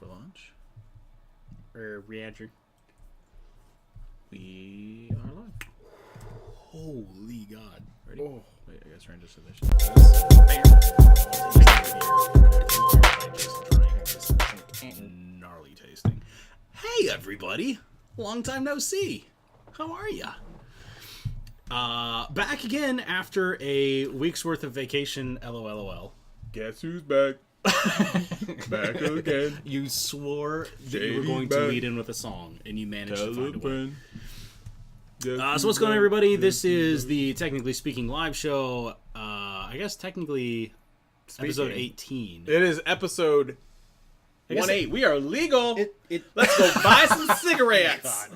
for lunch. Or re-entry. We are live. Holy God. Ready? Oh. Wait, I guess we're in just gnarly tasting. Hey, everybody. Long time no see. How are ya? Back again after a week's worth of vacation. LOLOL. Guess who's back? Back again. You swore that you were Shady's going to back. lead in with a song, and you managed to find a way. Guess So what's going on, who's everybody? back? This is the Technically Speaking live show. I guess technically episode 18. It is episode I guess 1-8. We are legal. It Let's go buy some cigarettes.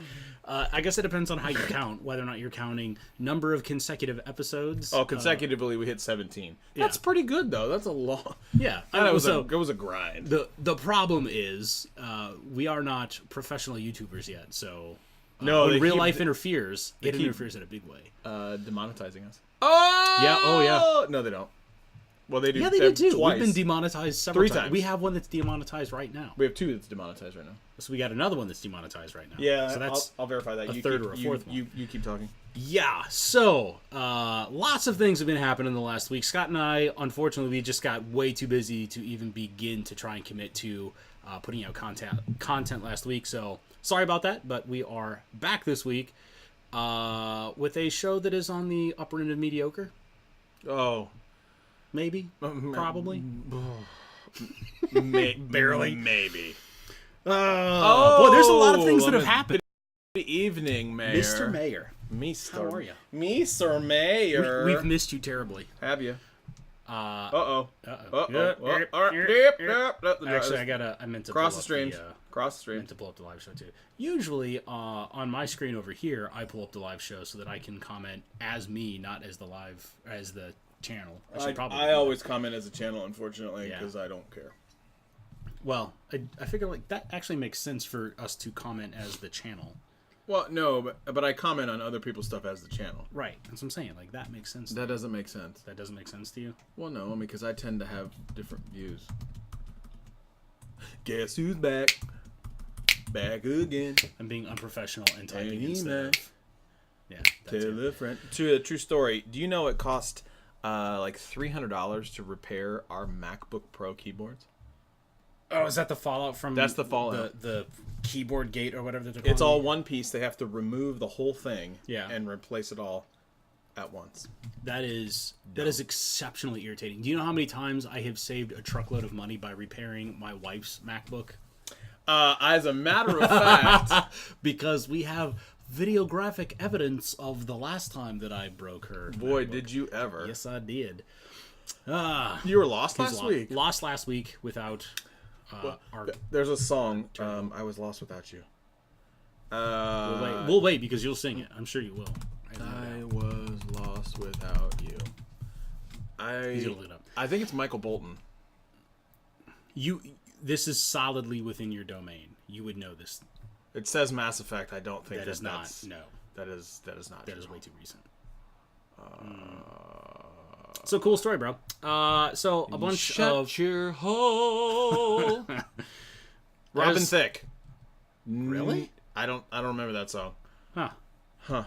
I guess it depends on how you count, whether or not you're counting number of consecutive episodes. Oh, consecutively we hit 17. That's yeah. pretty good though. That's a long. Yeah. It was So a grind. the problem is we are not professional YouTubers yet, so No, when they real keep- life interferes, it keep- interferes in a big way. Demonetizing us. Oh Yeah, oh, yeah. No, they don't. Well, they do. Yeah, they do too. Twice. We've been demonetized several 3 times. We have one that's demonetized right now. We have 2 that's demonetized right now. So we got another one that's demonetized right now. Yeah, So that's I'll verify that. a You third keep, or a fourth you, you keep talking. Yeah, so lots of things have been happening in the last week. Scott and I, unfortunately, we just got way too busy to even begin to try and commit to putting out content last week. So sorry about that, but we are back this week with a show that is on the upper end of mediocre. Oh, Maybe, probably, barely, maybe. boy, there's a lot of things that have happened. Good evening, Mayor. Mr. Mayor, Mr. how are you? Mr. Mayor. We've missed you terribly. Have you? Uh-oh. Uh-oh. Actually, I meant to Cross pull the up streams. the, Cross the stream. meant to pull up the live show too. Usually, on my screen over here, I pull up the live show so that I can comment as me, not as the channel. should probably do I that. always comment as a channel, unfortunately, Yeah. because I don't care. Well, I figure like that actually makes sense for us to comment as the channel. Well, no, but I comment on other people's stuff as the channel. Right. That's what I'm saying. Like that makes sense. That doesn't make sense. That doesn't make sense to you. Well, no, because I tend to have different views. Guess who's back? Back again. I'm being unprofessional and typing Any instead man. of. Yeah. That's Tell it. a friend. True story. Do you know it cost like $300 to repair our MacBook Pro keyboards? Oh, is that the fallout from? That's the fallout. The keyboard gate or whatever they're calling It's all it? one piece. They have to remove the whole thing Yeah. and replace it all at once. That is exceptionally irritating. Do you know how many times I have saved a truckload of money by repairing my wife's MacBook? As a matter of fact, Because we have videographic evidence of the last time that I broke her. boy, MacBook. did you ever. Yes, I did. You were lost last week. Lost last week without our. There's a song, I Was Lost Without You. We'll wait because you'll sing it. I'm sure you will. I was lost without you. He's gonna look it up. I think it's Michael Bolton. This is solidly within your domain. You would know this. It says Mass Effect. I don't think That is not. that's, No, That is not. that is way too recent. Uh, So cool story, bro. So a bunch of your hole. Robin There's- Thicke. Really? I don't remember that song. Huh. Huh.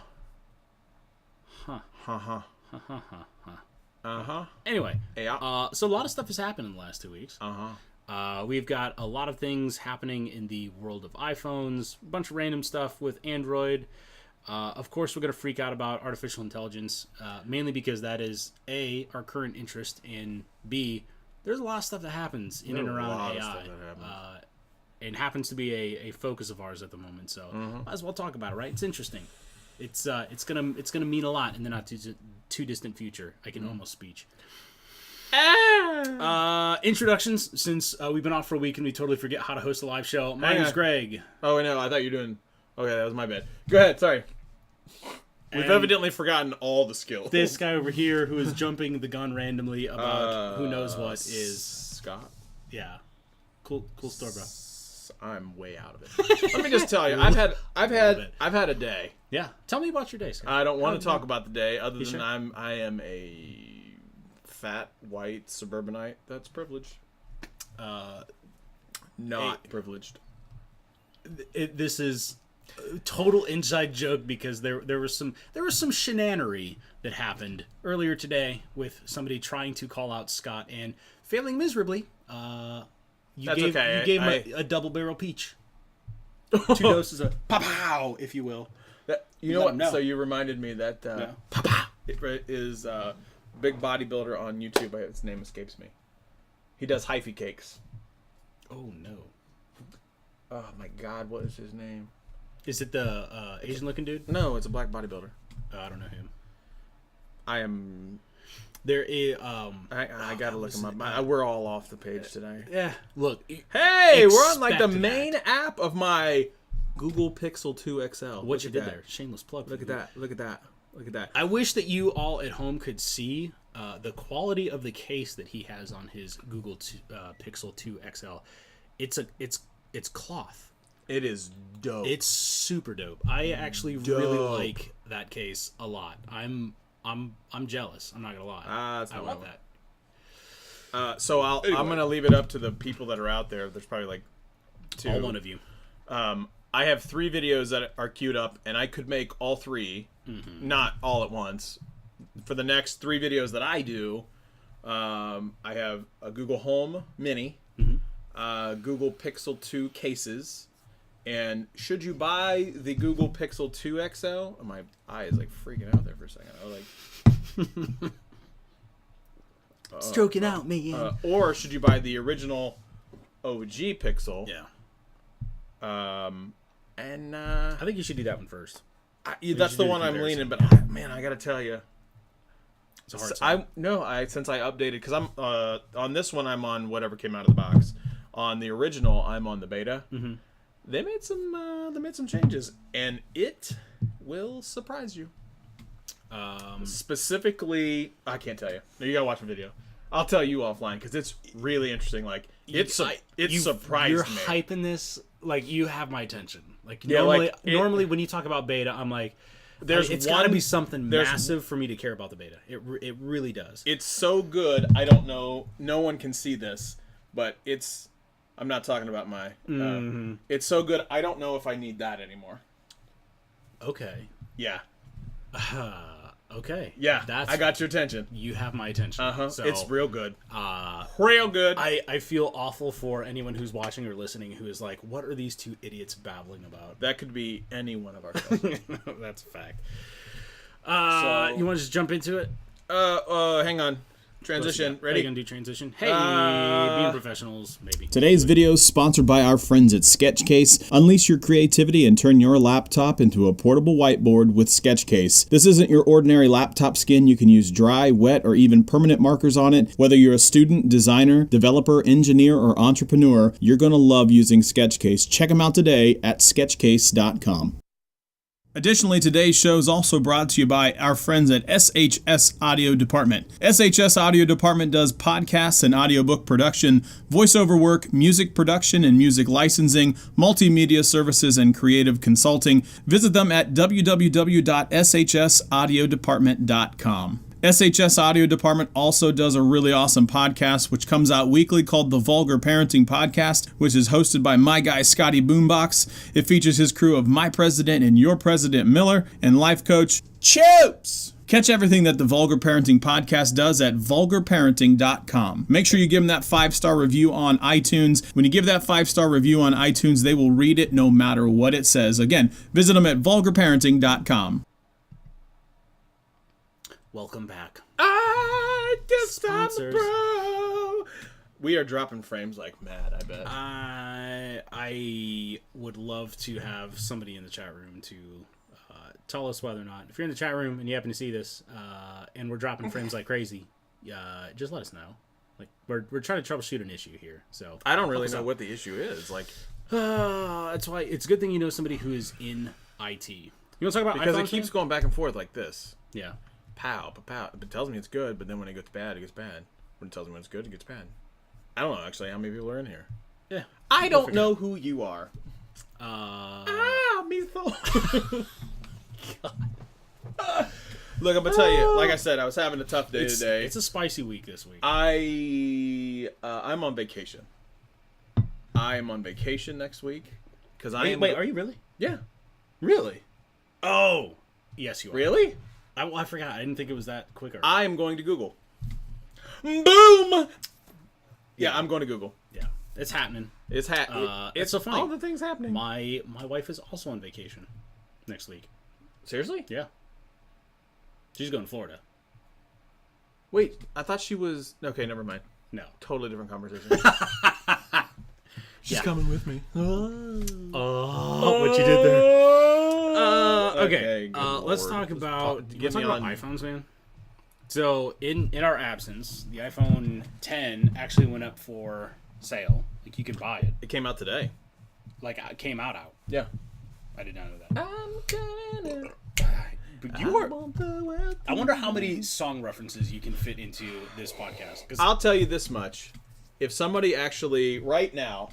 Huh. Huh. Huh. Uh-huh. Anyway, Yeah. so a lot of stuff has happened in the last 2 weeks. Uh-huh. We've got a lot of things happening in the world of iPhones, a bunch of random stuff with Android. Of course, we're going to freak out about artificial intelligence, mainly because that is, A, our current interest, and B, there's a lot of stuff that happens in and around AI. And happens to be a focus of ours at the moment, so might as well talk about it, right? It's interesting. It's gonna mean a lot in the not too distant future. I can almost speech. Introductions, since we've been off for a week and we totally forget how to host a live show. My name's Greg. Oh, no, I thought you were doing... Okay, that was my bad. Go ahead, sorry. We've evidently forgotten all the skills. This guy over here who is jumping the gun randomly about who knows what is... Scott. Yeah. Cool story, bro. I'm way out of it. Let me just tell you, I've had a day. Yeah. Tell me about your day, Scott. I don't want to talk about the day, other than sure? I am a fat white suburbanite. That's privileged. not privileged. This is a total inside joke because there was some shenanery that happened earlier today with somebody trying to call out Scott and failing miserably. You gave him a double barrel peach. 2 doses of pow, if you will. You know what? So you reminded me that it is a big bodybuilder on YouTube. His name escapes me. He does hyphy cakes. Oh no! Oh my God, what is his name? Is it the Asian-looking dude? No, it's a black bodybuilder. I don't know him. I am. There is. I gotta look him up. We're all off the page today. Yeah. Look. Hey, we're on like the main app of my Google Pixel 2 XL. What you did there? Shameless plug. Look at that. Look at that. Look at that. I wish that you all at home could see the quality of the case that he has on his Google Pixel 2 XL. It's cloth. It is dope. It's super dope. I actually really like that case a lot. I'm jealous. I'm not gonna lie. I want that. So I'm gonna leave it up to the people that are out there. There's probably like 2. All one of you. I have 3 videos that are queued up, and I could make all 3, not all at once. For the next 3 videos that I do, I have a Google Home Mini, Google Pixel 2 cases, and should you buy the Google Pixel 2 XL, my eye is like freaking out there for a second. I was like, stroking out, man. or should you buy the original OG Pixel? Yeah. And I think you should do that one first. That's the one I'm leaning, but man, I gotta tell you, it's a hard sell. Since I updated, because I'm on this one, I'm on whatever came out of the box. On the original, I'm on the beta. They made some changes, and it will surprise you. Specifically, I can't tell you. You gotta watch the video. I'll tell you offline because it's really interesting. Like it surprised you're me. You're hyping this like you have my attention. Like normally when you talk about beta, I'm like, it's got to be something massive for me to care about the beta. It really does. It's so good. I don't know. No one can see this, but it's. I'm not talking about my. It's so good. I don't know if I need that anymore. Okay. Yeah. Okay. Yeah. I got your attention. You have my attention. So, it's real good. Real good. I feel awful for anyone who's watching or listening who is like, what are these 2 idiots babbling about? That could be any one of our shows. That's a fact. You want to just jump into it? Hang on. Transition. Ready? Are you going to do transition? Hey, being professionals, maybe. Today's video is sponsored by our friends at Sketchcase. Unleash your creativity and turn your laptop into a portable whiteboard with Sketchcase. This isn't your ordinary laptop skin. You can use dry, wet, or even permanent markers on it. Whether you're a student, designer, developer, engineer, or entrepreneur, you're going to love using Sketchcase. Check them out today at sketchcase.com. Additionally, today's show is also brought to you by our friends at SHS Audio Department. SHS Audio Department does podcasts and audiobook production, voiceover work, music production and music licensing, multimedia services, and creative consulting. Visit them at www.shsaudiodepartment.com. SHS Audio Department also does a really awesome podcast which comes out weekly called the Vulgar Parenting Podcast, which is hosted by my guy Scotty Boombox. It features his crew of My President and Your President Miller and life coach Choops. Catch everything that the Vulgar Parenting Podcast does at vulgarparenting.com. Make sure you give them that 5-star review on iTunes. When you give that 5-star review on iTunes, they will read it no matter what it says. Again, visit them at vulgarparenting.com. Welcome back. I guess Sponsors. I'm a bro. We are dropping frames like mad, I bet. I would love to have somebody in the chat room to tell us whether or not, if you're in the chat room and you happen to see this, and we're dropping frames like crazy, just let us know. Like we're trying to troubleshoot an issue here. So I don't really know what the issue is. Like, that's why it's a good thing you know somebody who is in IT. You want to talk about because iPhones, it keeps going back and forth like this. Yeah. Pow, pow. It tells me it's good, but then when it gets bad, it gets bad. When it tells me when it's good, it gets bad. I don't know actually how many people are in here. Yeah. I don't know who you are. Me so. Look, I'm gonna tell you. Like I said, I was having a tough day today. It's a spicy week this week. I'm on vacation. I am on vacation next week. Because I am. Wait, are you really? Yeah. Really? Oh, yes, you are. Really? I forgot. I didn't think it was that quick. I am going to Google. Boom! Yeah, I'm going to Google. Yeah, it's happening. It's it's so funny. All the things happening. My wife is also on vacation next week. Seriously? Yeah. She's going to Florida. Wait, I thought she was... Okay, never mind. No. Totally different conversation. She's coming with me. Oh, what you did there. Okay. Let's talk about iPhones, man. So, in our absence, the iPhone 10 actually went up for sale. Like, you could buy it. It came out today. Like, it came out. Yeah. I did not know that. I'm gonna... But you are... I wonder how many song references you can fit into this podcast. I'll tell you this much. If somebody actually, right now,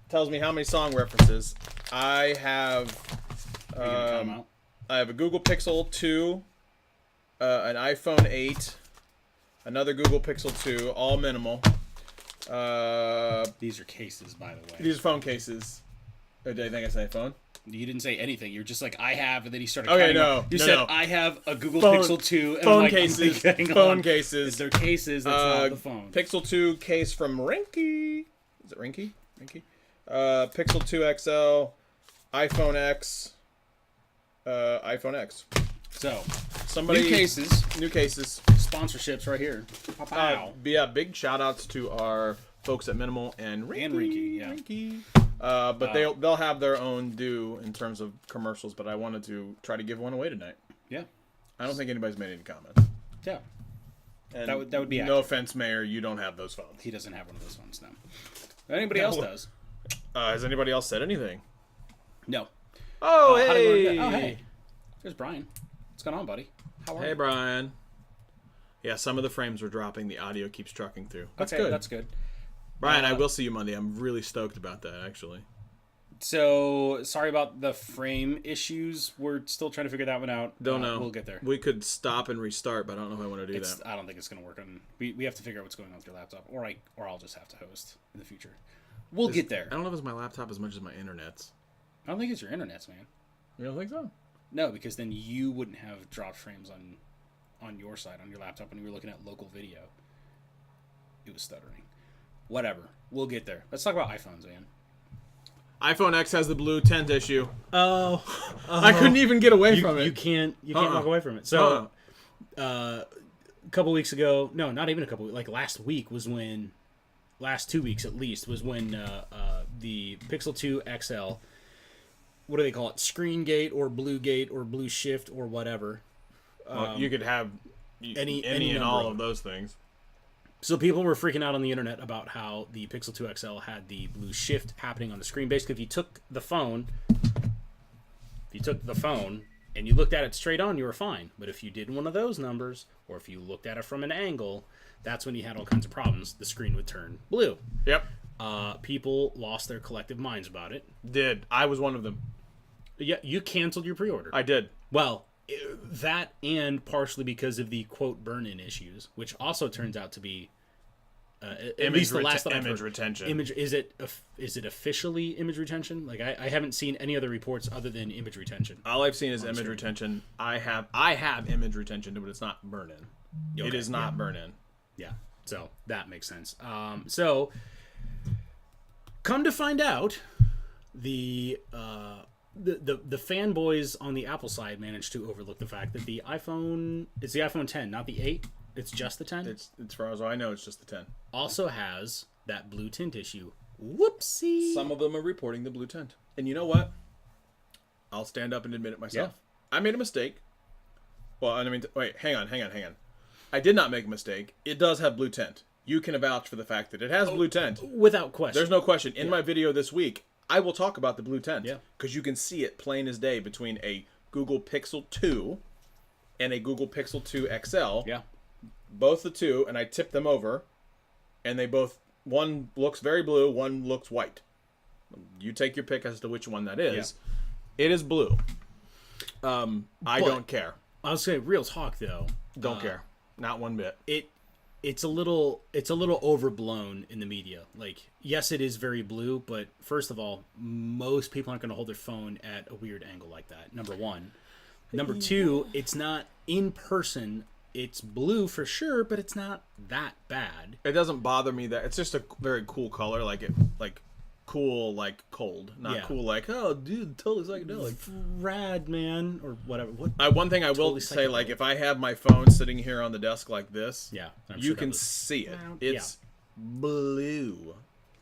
tells me how many song references, I have a Google Pixel 2, an iPhone 8, another Google Pixel 2, all minimal. These are cases, by the way. These are phone cases. Did I think I said phone? You didn't say anything. You're just like, I have, and then you started Okay, counting no. up. You no, said, no. I have a Google Phone- Pixel 2. And Phone I'm like, cases. hang Phone on. cases. They're cases. That's not the phone. Pixel 2 case from Rinky. Is it Rinky? Pixel 2 XL, iPhone X, iPhone X. So, Somebody new cases. Sponsorships right here. Wow. Yeah, big shout outs to our folks at Minimal and Rinky. And Rinky, yeah. But they'll have their own due in terms of commercials, but I wanted to try to give one away tonight. Yeah. I don't think anybody's made any comments. Yeah. And That would be no accurate. offense, Mayor, you don't have those phones. He doesn't have one of those phones now. Anybody else does. Has anybody else said anything? No. Oh, How do you hey! want to go? Oh, hey. There's Brian. What's going on, buddy? How are you? Hey, Brian. Yeah, some of the frames were dropping. The audio keeps trucking through. That's Okay, good. that's good. Brian, I will see you Monday. I'm really stoked about that, actually. So, sorry about the frame issues. We're still trying to figure that one out. Don't know. We'll get there. We could stop and restart, but I don't know if I want to do that. I don't think it's going to work on... We have to figure out what's going on with your laptop. Or I'll just have to host in the future. We'll get there. I don't know if it's my laptop as much as my internet's. I don't think it's your internet's, man. You don't think so? No, because then you wouldn't have dropped frames on your side, on your laptop, when you were looking at local video. It was stuttering. Whatever. We'll get there. Let's talk about iPhones, man. iPhone X has the blue tint issue. Oh. I couldn't even get away from it. You can't walk away from it. So, a couple weeks ago, no, not even a couple, like last week was when, last 2 weeks at least, was when the Pixel 2 XL, what do they call it? Screen Gate or Blue Gate or Blue Shift or whatever. You could have any and all of those things. So people were freaking out on the internet about how the Pixel 2 XL had the blue shift happening on the screen. Basically, if you took the phone and you looked at it straight on, you were fine. But if you did one of those numbers, or if you looked at it from an angle, that's when you had all kinds of problems. The screen would turn blue. Yep. People lost their collective minds about it. I was one of them. Yeah, you canceled your pre-order. I did. Well, that and partially because of the quote burn-in issues, which also turns out to be at least the last that I've heard. Retention. Is it officially image retention? Like I haven't seen any other reports other than image retention. All I've seen is image retention. I have image retention, but it's not burn-in. Okay. It is not burn-in. Yeah, so that makes sense. So come to find out, the fanboys on the Apple side managed to overlook the fact that it's the iPhone 10, not the 8. It's just the 10. It's as far as I know, it's just the 10. Also has that blue tint issue. Whoopsie. Some of them are reporting the blue tint. And you know what? I'll stand up and admit it myself. Yeah. I made a mistake. Well, I mean, wait, hang on. I did not make a mistake. It does have blue tint. You can vouch for the fact that it has blue tint. Without question. There's no question. In my video this week, I will talk about the blue tint. Yeah. Because you can see it plain as day between a Google Pixel 2 and a Google Pixel 2 XL. Yeah. Both the two, and I tipped them over, and they both, one looks very blue, one looks white. You take your pick as to which one that is. Yeah. It is blue. I don't care. I'll say real talk though. Don't care. Not one bit. it's a little overblown in the media. Like, yes, it is very blue, but first of all, most people aren't going to hold their phone at a weird angle like that. Number one. Number two, it's not in person. It's blue for sure, but it's not that bad. It doesn't bother me that it's just a very cool color, cool, like cold, not cool like, oh dude, totally psychedelic, rad, man, or whatever. One thing I will say, like, if I have my phone sitting here on the desk like this, you can see it. It's blue,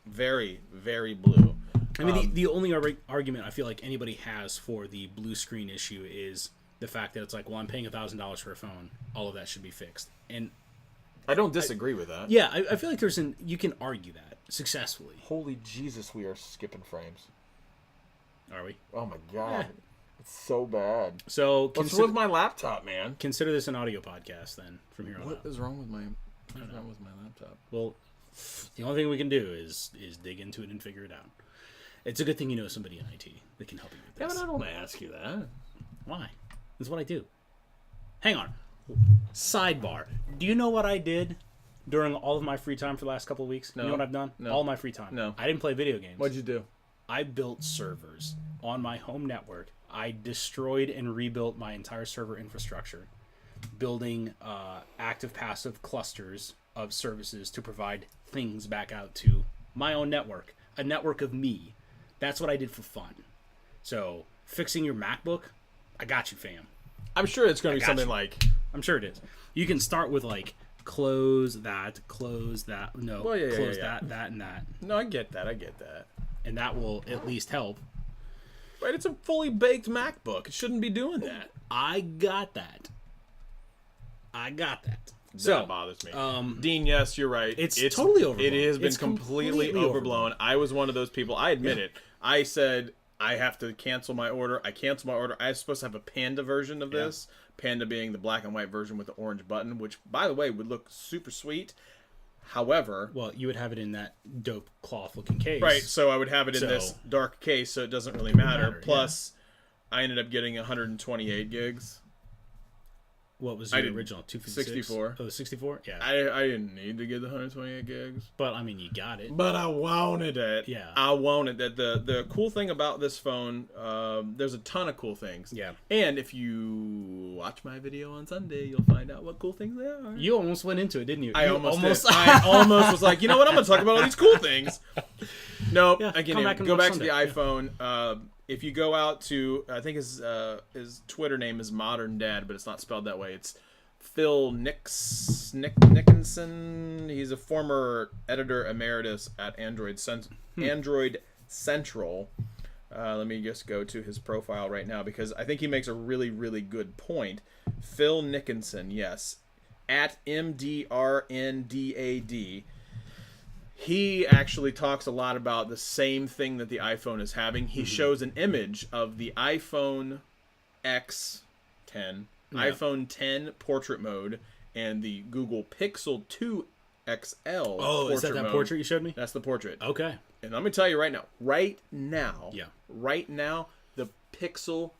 very, very blue. I mean, the only argument I feel like anybody has for the blue screen issue is the fact that it's like, well, I'm paying $1,000 for a phone. All of that should be fixed. And I don't disagree with that. Yeah, I feel like you can argue that successfully. Holy Jesus, we are skipping frames. Are we? Oh my God. It's so bad. So what's with my laptop, man? Consider this an audio podcast then from here on What out. is wrong with my laptop? Well, the only thing we can do is dig into it and figure it out. It's a good thing you know somebody in IT that can help you with this. Yeah, but I don't ask you that. Why? That's what I do. Hang on. Sidebar. Do you know what I did during all of my free time for the last couple of weeks? No. You know what I've done? No. All my free time. No. I didn't play video games. What'd you do? I built servers on my home network. I destroyed and rebuilt my entire server infrastructure, building active-passive clusters of services to provide things back out to my own network, a network of me. That's what I did for fun. So, fixing your MacBook, I got you, fam. I'm sure it's going to be something like... I'm sure it is. You can start with, like, close that, no, close that, and that. No, I get that. And that will at least help. Right, it's a fully baked MacBook. It shouldn't be doing that. I got that. That bothers me. Dean, yes, you're right. It's totally overblown. It has been It's completely overblown. I was one of those people. I admit it. I said I have to cancel my order. I canceled my order. I was supposed to have a Panda version of this. Panda being the black and white version with the orange button, which, by the way, would look super sweet. However... Well, you would have it in that dope cloth-looking case. Right, so I would have it in this dark case, so it doesn't really matter. Plus, I ended up getting 128 gigs. What was your original? 256? 64. Oh, the 64? Yeah. I didn't need to get the 128 gigs. But, I mean, you got it. But I wanted it. Yeah. I wanted it. The cool thing about this phone, there's a ton of cool things. Yeah. And if you watch my video on Sunday, you'll find out what cool things they are. You almost went into it, didn't you? I almost was like, you know what? I'm going to talk about all these cool things. No, again, go back to the iPhone. If you go out to, I think his Twitter name is Modern Dad, but it's not spelled that way. It's Phil Nickinson. He's a former editor emeritus at Android Central. Let me just go to his profile right now because I think he makes a really, really good point. Phil Nickinson, yes, at MDRNDAD. He actually talks a lot about the same thing that the iPhone is having. He shows an image of the iPhone X10, iPhone 10 portrait mode, and the Google Pixel 2 XL portrait is that mode. portrait you showed me? That's the portrait. Okay. And let me tell you right now, right now, the Pixel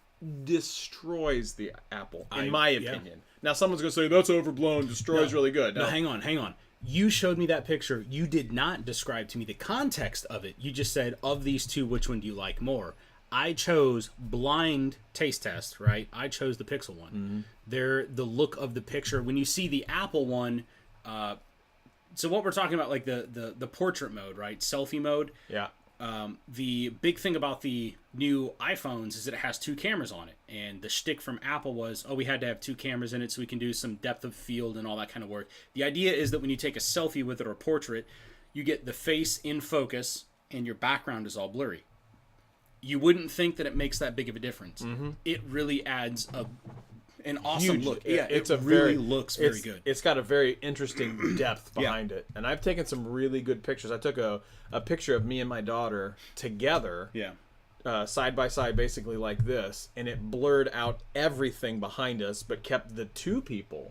destroys the Apple, in my opinion. Now, someone's going to say, that's overblown, destroys really good. No, hang on. You showed me that picture. You did not describe to me the context of it. You just said, of these two, which one do you like more? I chose blind taste test, right? I chose the Pixel one. The look of the picture. When you see the Apple one, so what we're talking about, like the portrait mode, right? Selfie mode. Yeah. The big thing about the new iPhones is that it has two cameras on it. And the shtick from Apple was, we had to have two cameras in it so we can do some depth of field and all that kind of work. The idea is that when you take a selfie with it or a portrait, you get the face in focus and your background is all blurry. You wouldn't think that it makes that big of a difference. It really adds an awesome look. Yeah, it really looks very good. It's got a very interesting depth behind it. And I've taken some really good pictures. I took a picture of me and my daughter together. Yeah. Side by side, basically like this, and it blurred out everything behind us, but kept the two people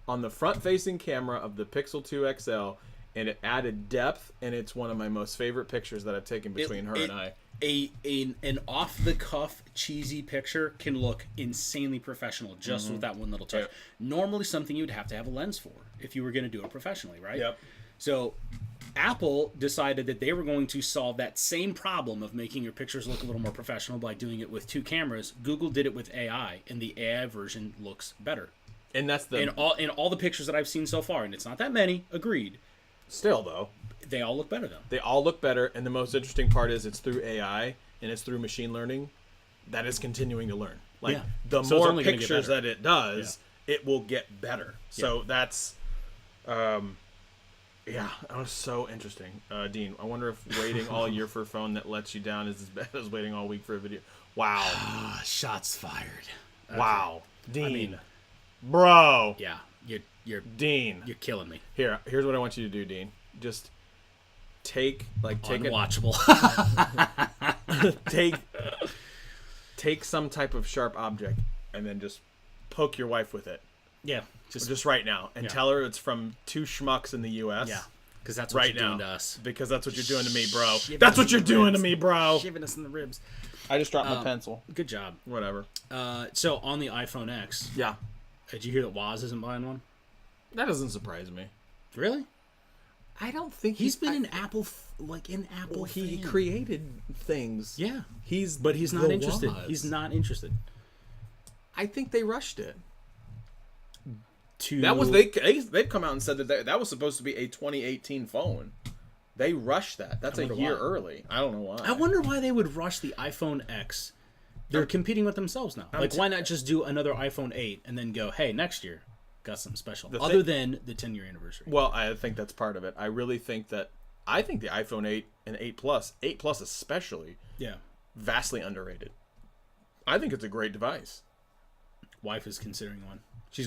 on the front-facing camera of the Pixel 2 XL, and it added depth, and it's one of my most favorite pictures that I've taken between her and I. an off the cuff cheesy picture can look insanely professional just with that one little touch. Yep. Normally, something you'd have to have a lens for if you were going to do it professionally, right? Yep. So Apple decided that they were going to solve that same problem of making your pictures look a little more professional by doing it with 2 cameras. Google did it with AI, and the AI version looks better. And that's the... In all the pictures that I've seen so far, and it's not that many, agreed, Still, though, they all look better, though. they all look better, and the most interesting part is it's through AI, and it's through machine learning that is continuing to learn. Like, Yeah. the So it's more only gonna get pictures better. that it does, it will get better. So that's... yeah, that was so interesting. Dean, I wonder if waiting all year for a phone that lets you down is as bad as waiting all week for a video. Wow. Shots fired. Wow. Dean. I mean, bro. yeah, you're Dean. killing me. Here's what I want you to do, Dean. Just take Unwatchable. take some type of sharp object and then just poke your wife with it. Yeah, Just right now and tell her it's from 2 schmucks in the US. yeah, because that's what Right you're doing now. to us. Because that's what you're doing to me, bro. Shivering That's us what you're in the doing to ribs. me, bro. Shivering us in the ribs. I just dropped my pencil. Good job. Whatever. So on the iPhone X, Yeah. did you hear that Woz isn't buying one? That doesn't surprise me. Really? I don't think He's been in Apple, in Apple. he fan. created things. Yeah, But he's not interested. He's not interested. I think they rushed it. To That was they've come out and said that that was supposed to be a 2018 phone. They rushed that. That's a wonder year why. early. I don't know why. I wonder why they would rush the iPhone X. They're competing with themselves now. Like, why not just do another iPhone 8 and then go, hey, next year, got something special. Other than the 10-year anniversary. Well, I think that's part of it. I really think the iPhone 8 and 8 Plus especially, Yeah. vastly underrated. I think it's a great device. Wife is considering one. She's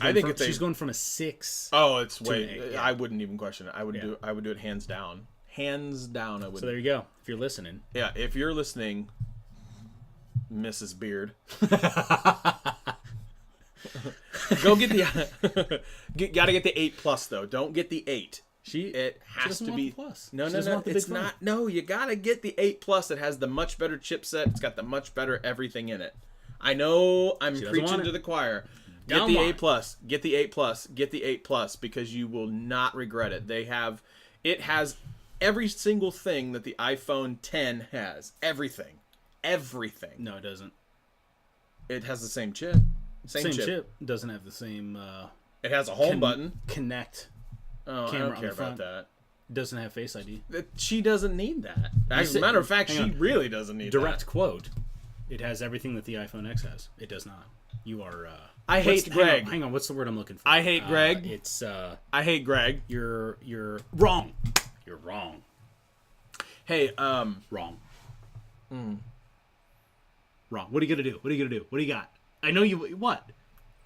going from a 6. Oh, it's an way. 8, yeah. I wouldn't even question it. I would do it hands down. Hands down, I would. So there you go. If you're listening. Yeah, if you're listening, Mrs. Beard, go get the. Gotta get the 8 Plus though. Don't get the 8. It has doesn't to want be. the Plus. No, She no, doesn't no. want the It's big phone. not. No, you gotta get the 8 Plus. It has the much better chipset. It's got the much better everything in it. I know I'm doesn't preaching want to it. the choir. Get Down the line. 8 Plus. Get the 8 Plus. Get the 8 Plus because you will not regret it. It has every single thing that the iPhone 10 has. Everything. No, it doesn't. It has the same chip. Same chip. Doesn't have the same It has a home button. connect. Oh, I camera don't on care the front. about that. Doesn't have Face ID. She doesn't need that. As a matter of fact, hang she on. really doesn't need Direct that. quote. It has everything that the iPhone X has. It does not. You are. I hate Greg. Hang on. What's the word I'm looking for? I hate Greg. It's. I hate Greg. You're wrong. You're wrong. Hey, Wrong. Wrong. What are you gonna do? What are you gonna do? What do you got? I know you. What?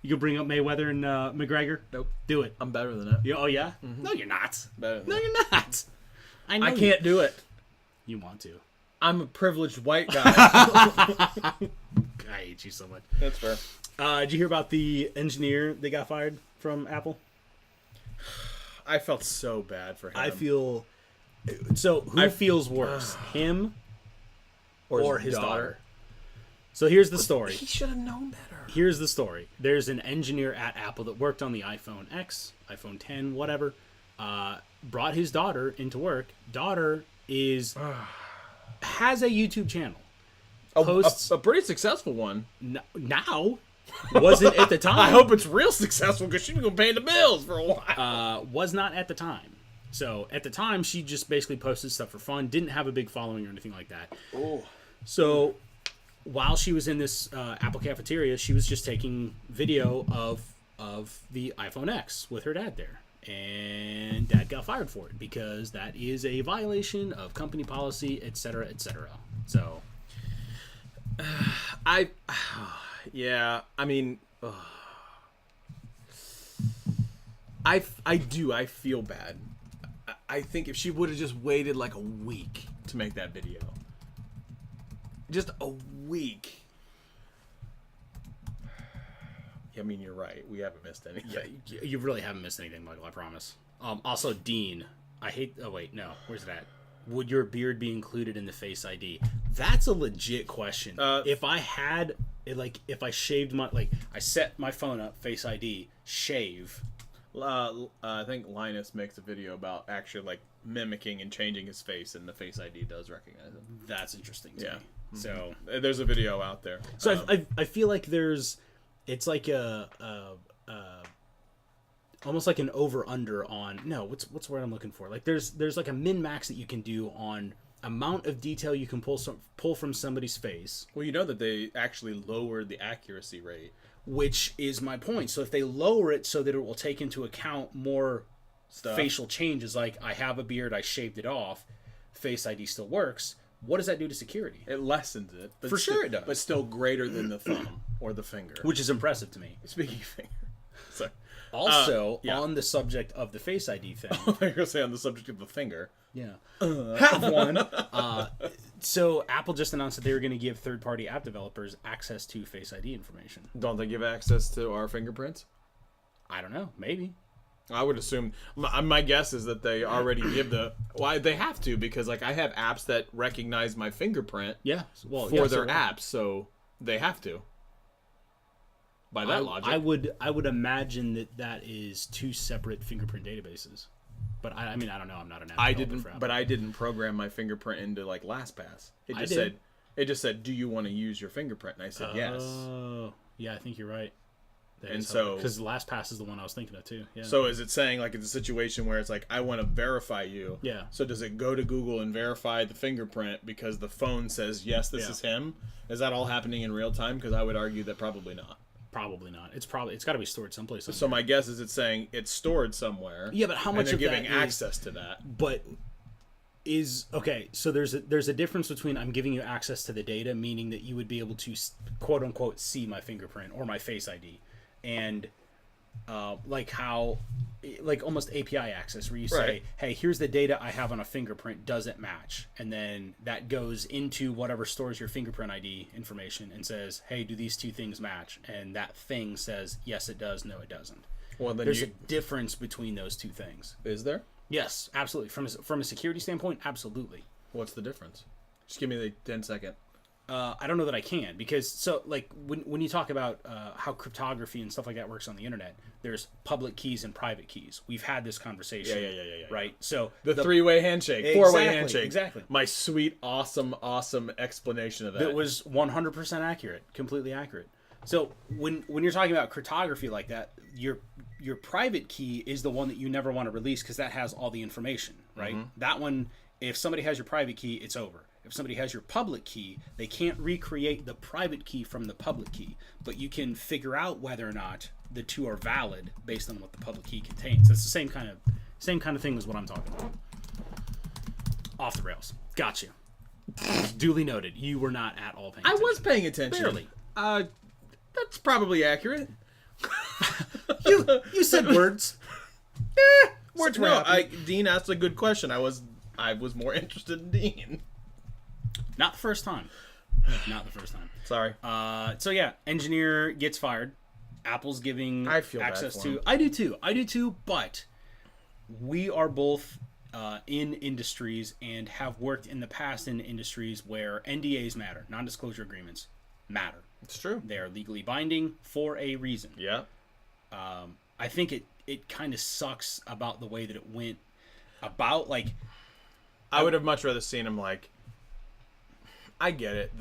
You can bring up Mayweather and McGregor? Nope. Do it. I'm better than that. Oh yeah? No, you're not. Better than No, that. you're not. I know I can't do it. You want to. I'm a privileged white guy. I hate you so much. That's fair. Did you hear about the engineer that got fired from Apple? I felt so bad for him. I feel. So who feels worse, him or his daughter? So here's the story. He should have known better. Here's the story. There's an engineer at Apple that worked on the iPhone X, iPhone 10, whatever. Brought his daughter into work. Daughter has a YouTube channel. Posts A pretty successful one. now. Wasn't at the time. I hope it's real successful because she's going to pay the bills for a while. Was not at the time. So at the time, she just basically posted stuff for fun. Didn't have a big following or anything like that. Oh. So while she was in this Apple cafeteria, she was just taking video of the iPhone X with her dad there. And dad got fired for it because that is a violation of company policy, etc., etc. So Yeah, I mean, I feel bad. I think if she would have just waited like a week to make that video. Just a week. I mean, you're right. We haven't missed anything. yeah, you really haven't missed anything, Michael. I promise. Also, Dean. I hate. Oh wait, no. Where's it at? would your beard be included in the Face ID? That's a legit question. If I had, if I shaved I set my phone up, Face ID, shave. I think Linus makes a video about actually like mimicking and changing his face, and the Face ID does recognize him. That's interesting to me. Mm-hmm. So there's a video out there. So I feel like it's like almost like an over under on what's the word I'm looking for? Like there's like a min max that you can do on amount of detail you can pull from somebody's face. Well, you know that they actually lowered the accuracy rate, which is my point. So if they lower it so that it will take into account more stuff, facial changes, like I have a beard, I shaved it off, Face ID still works. What does that do to security? It lessens it, but for sure it does, but still greater than the thumb or the finger, which is impressive to me. Speaking of finger, sorry. Also, on the subject of the Face ID thing. I was going to say on the subject of the finger. Yeah. Have one. So Apple just announced that they were going to give third-party app developers access to Face ID information. Don't they give access to our fingerprints? I don't know. Maybe. I would assume. My guess is that they already give they have to, because like I have apps that recognize my fingerprint. Yeah. Well, for their apps, so they have to. By that logic, I would imagine that is two separate fingerprint databases, but I mean I don't know. I'm not an app developer. I didn't program my fingerprint into like LastPass. It just said, "Do you want to use your fingerprint?" And I said, "Yes." Oh, yeah, I think you're right. Because LastPass is the one I was thinking of too. Yeah. So is it saying like it's a situation where it's like I want to verify you? Yeah. So does it go to Google and verify the fingerprint because the phone says yes, this is him? Is that all happening in real time? Because I would argue that probably not. Probably not. It's got to be stored someplace. So my guess is it's saying it's stored somewhere. Yeah, but how much and they're of giving that access to that? But okay. So there's a difference between I'm giving you access to the data, meaning that you would be able to quote unquote see my fingerprint or my Face ID, and like almost API access where you say, hey, here's the data I have on a fingerprint, does it match? And then that goes into whatever stores your fingerprint ID information and says, hey, do these two things match? And that thing says, yes, it does, no, it doesn't. Well, then there's a difference between those two things. Is there? Yes, absolutely. From a security standpoint, absolutely. What's the difference? Just give me the 10-second. I don't know that I can, because when you talk about how cryptography and stuff like that works on the internet, there's public keys and private keys. We've had this conversation. Yeah. Right? So the three-way handshake, four-way handshake. Exactly. My sweet, awesome explanation of that. It was 100% accurate, completely accurate. So when you're talking about cryptography like that, your private key is the one that you never want to release because that has all the information, right? Mm-hmm. That one, if somebody has your private key, it's over. If somebody has your public key, they can't recreate the private key from the public key, but you can figure out whether or not the two are valid based on what the public key contains. It's the same kind of thing as what I'm talking about. Off the rails. Gotcha. Duly noted. You were not at all paying attention. I was paying attention. Barely. That's probably accurate. You said words. Words were Dean asked a good question. I was more interested in Dean. Not the first time. Sorry. So yeah, engineer gets fired. Apple's giving access to. I do too. But we are both in industries and have worked in the past in industries where NDAs matter, non-disclosure agreements matter. It's true. They are legally binding for a reason. Yeah. I think it kind of sucks about the way that it went. About like, I would have much rather seen him like. I get it.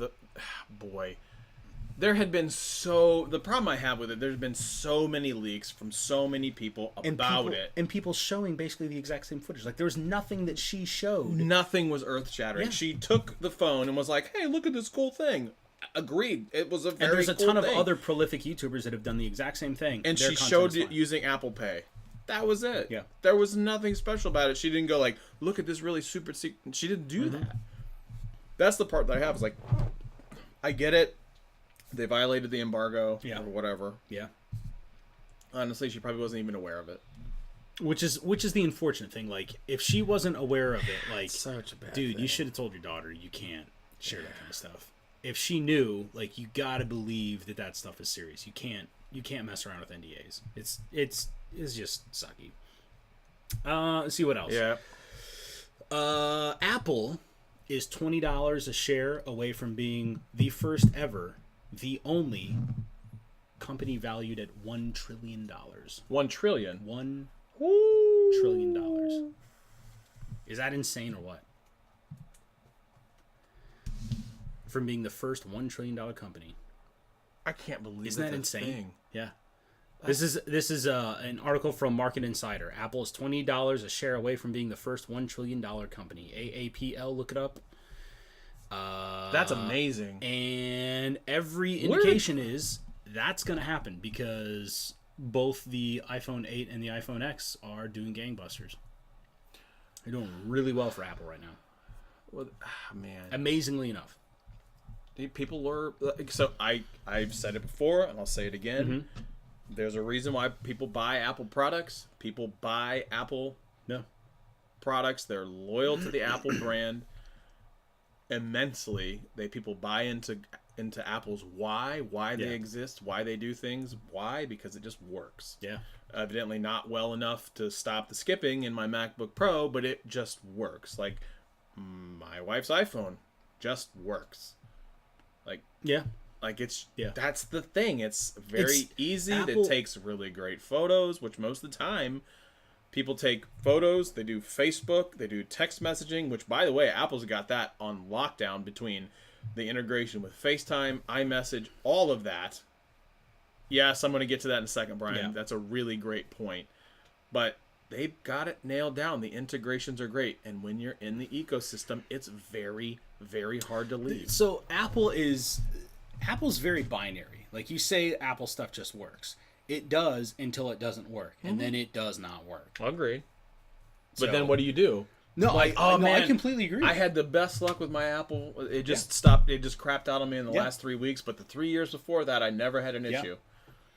There had been the problem I have with it, there's been so many leaks from so many people about it. And people showing basically the exact same footage. Like, there was nothing that she showed. Nothing was earth-shattering. Yeah. She took the phone and was like, hey, look at this cool thing. Agreed. It was a very cool thing. And there's a ton of other prolific YouTubers that have done the exact same thing. And she showed it using Apple Pay. That was it. Yeah. There was nothing special about it. She didn't go like, look at this really super secret. She didn't do that. That's the part that I have. Is like, I get it. They violated the embargo or whatever. Yeah. Honestly, she probably wasn't even aware of it. Which is the unfortunate thing. Like, if she wasn't aware of it, like, such a bad dude, thing. You should have told your daughter you can't share that kind of stuff. If she knew, like, you gotta believe that stuff is serious. You can't mess around with NDAs. It's just sucky. Let's see what else. Yeah. Apple is $20 a share away from being the first ever, the only company valued at $1 trillion. 1 trillion. $1 Woo. trillion. Is that insane or what? From being the first $1 trillion company. I can't believe Isn't that that's a insane? thing. Yeah. This is an article from Market Insider. Apple is $20 a share away from being the first $1 trillion company. AAPL, look it up. That's amazing. And every indication is that's going to happen because both the iPhone 8 and the iPhone X are doing gangbusters. They're doing really well for Apple right now. Well, man. Amazingly enough. People are... So I've said it before, and I'll say it again. Mm-hmm. There's a reason why people buy Apple products. People buy Apple products. They're loyal to the Apple brand immensely. People buy into Apple's why they exist, why they do things. Why? Because it just works. Yeah. Evidently not well enough to stop the skipping in my MacBook Pro, but it just works. Like my wife's iPhone just works. Like it's that's the thing. It's very easy. Apple... It takes really great photos, which most of the time people take photos, they do Facebook, they do text messaging, which by the way, Apple's got that on lockdown between the integration with FaceTime, iMessage, all of that. Yes, I'm going to get to that in a second, Brian. Yeah. That's a really great point. But they've got it nailed down. The integrations are great. And when you're in the ecosystem, it's very, very hard to leave. So Apple's very binary. Like you say, Apple stuff just works. It does until it doesn't work, and then it does not work. I agree. But So- then what do you do? No, Like, I completely agree. I had the best luck with my Apple. It just stopped. It just crapped out on me in the Yeah. last 3 weeks. But the 3 years before that, I never had an Yeah. issue.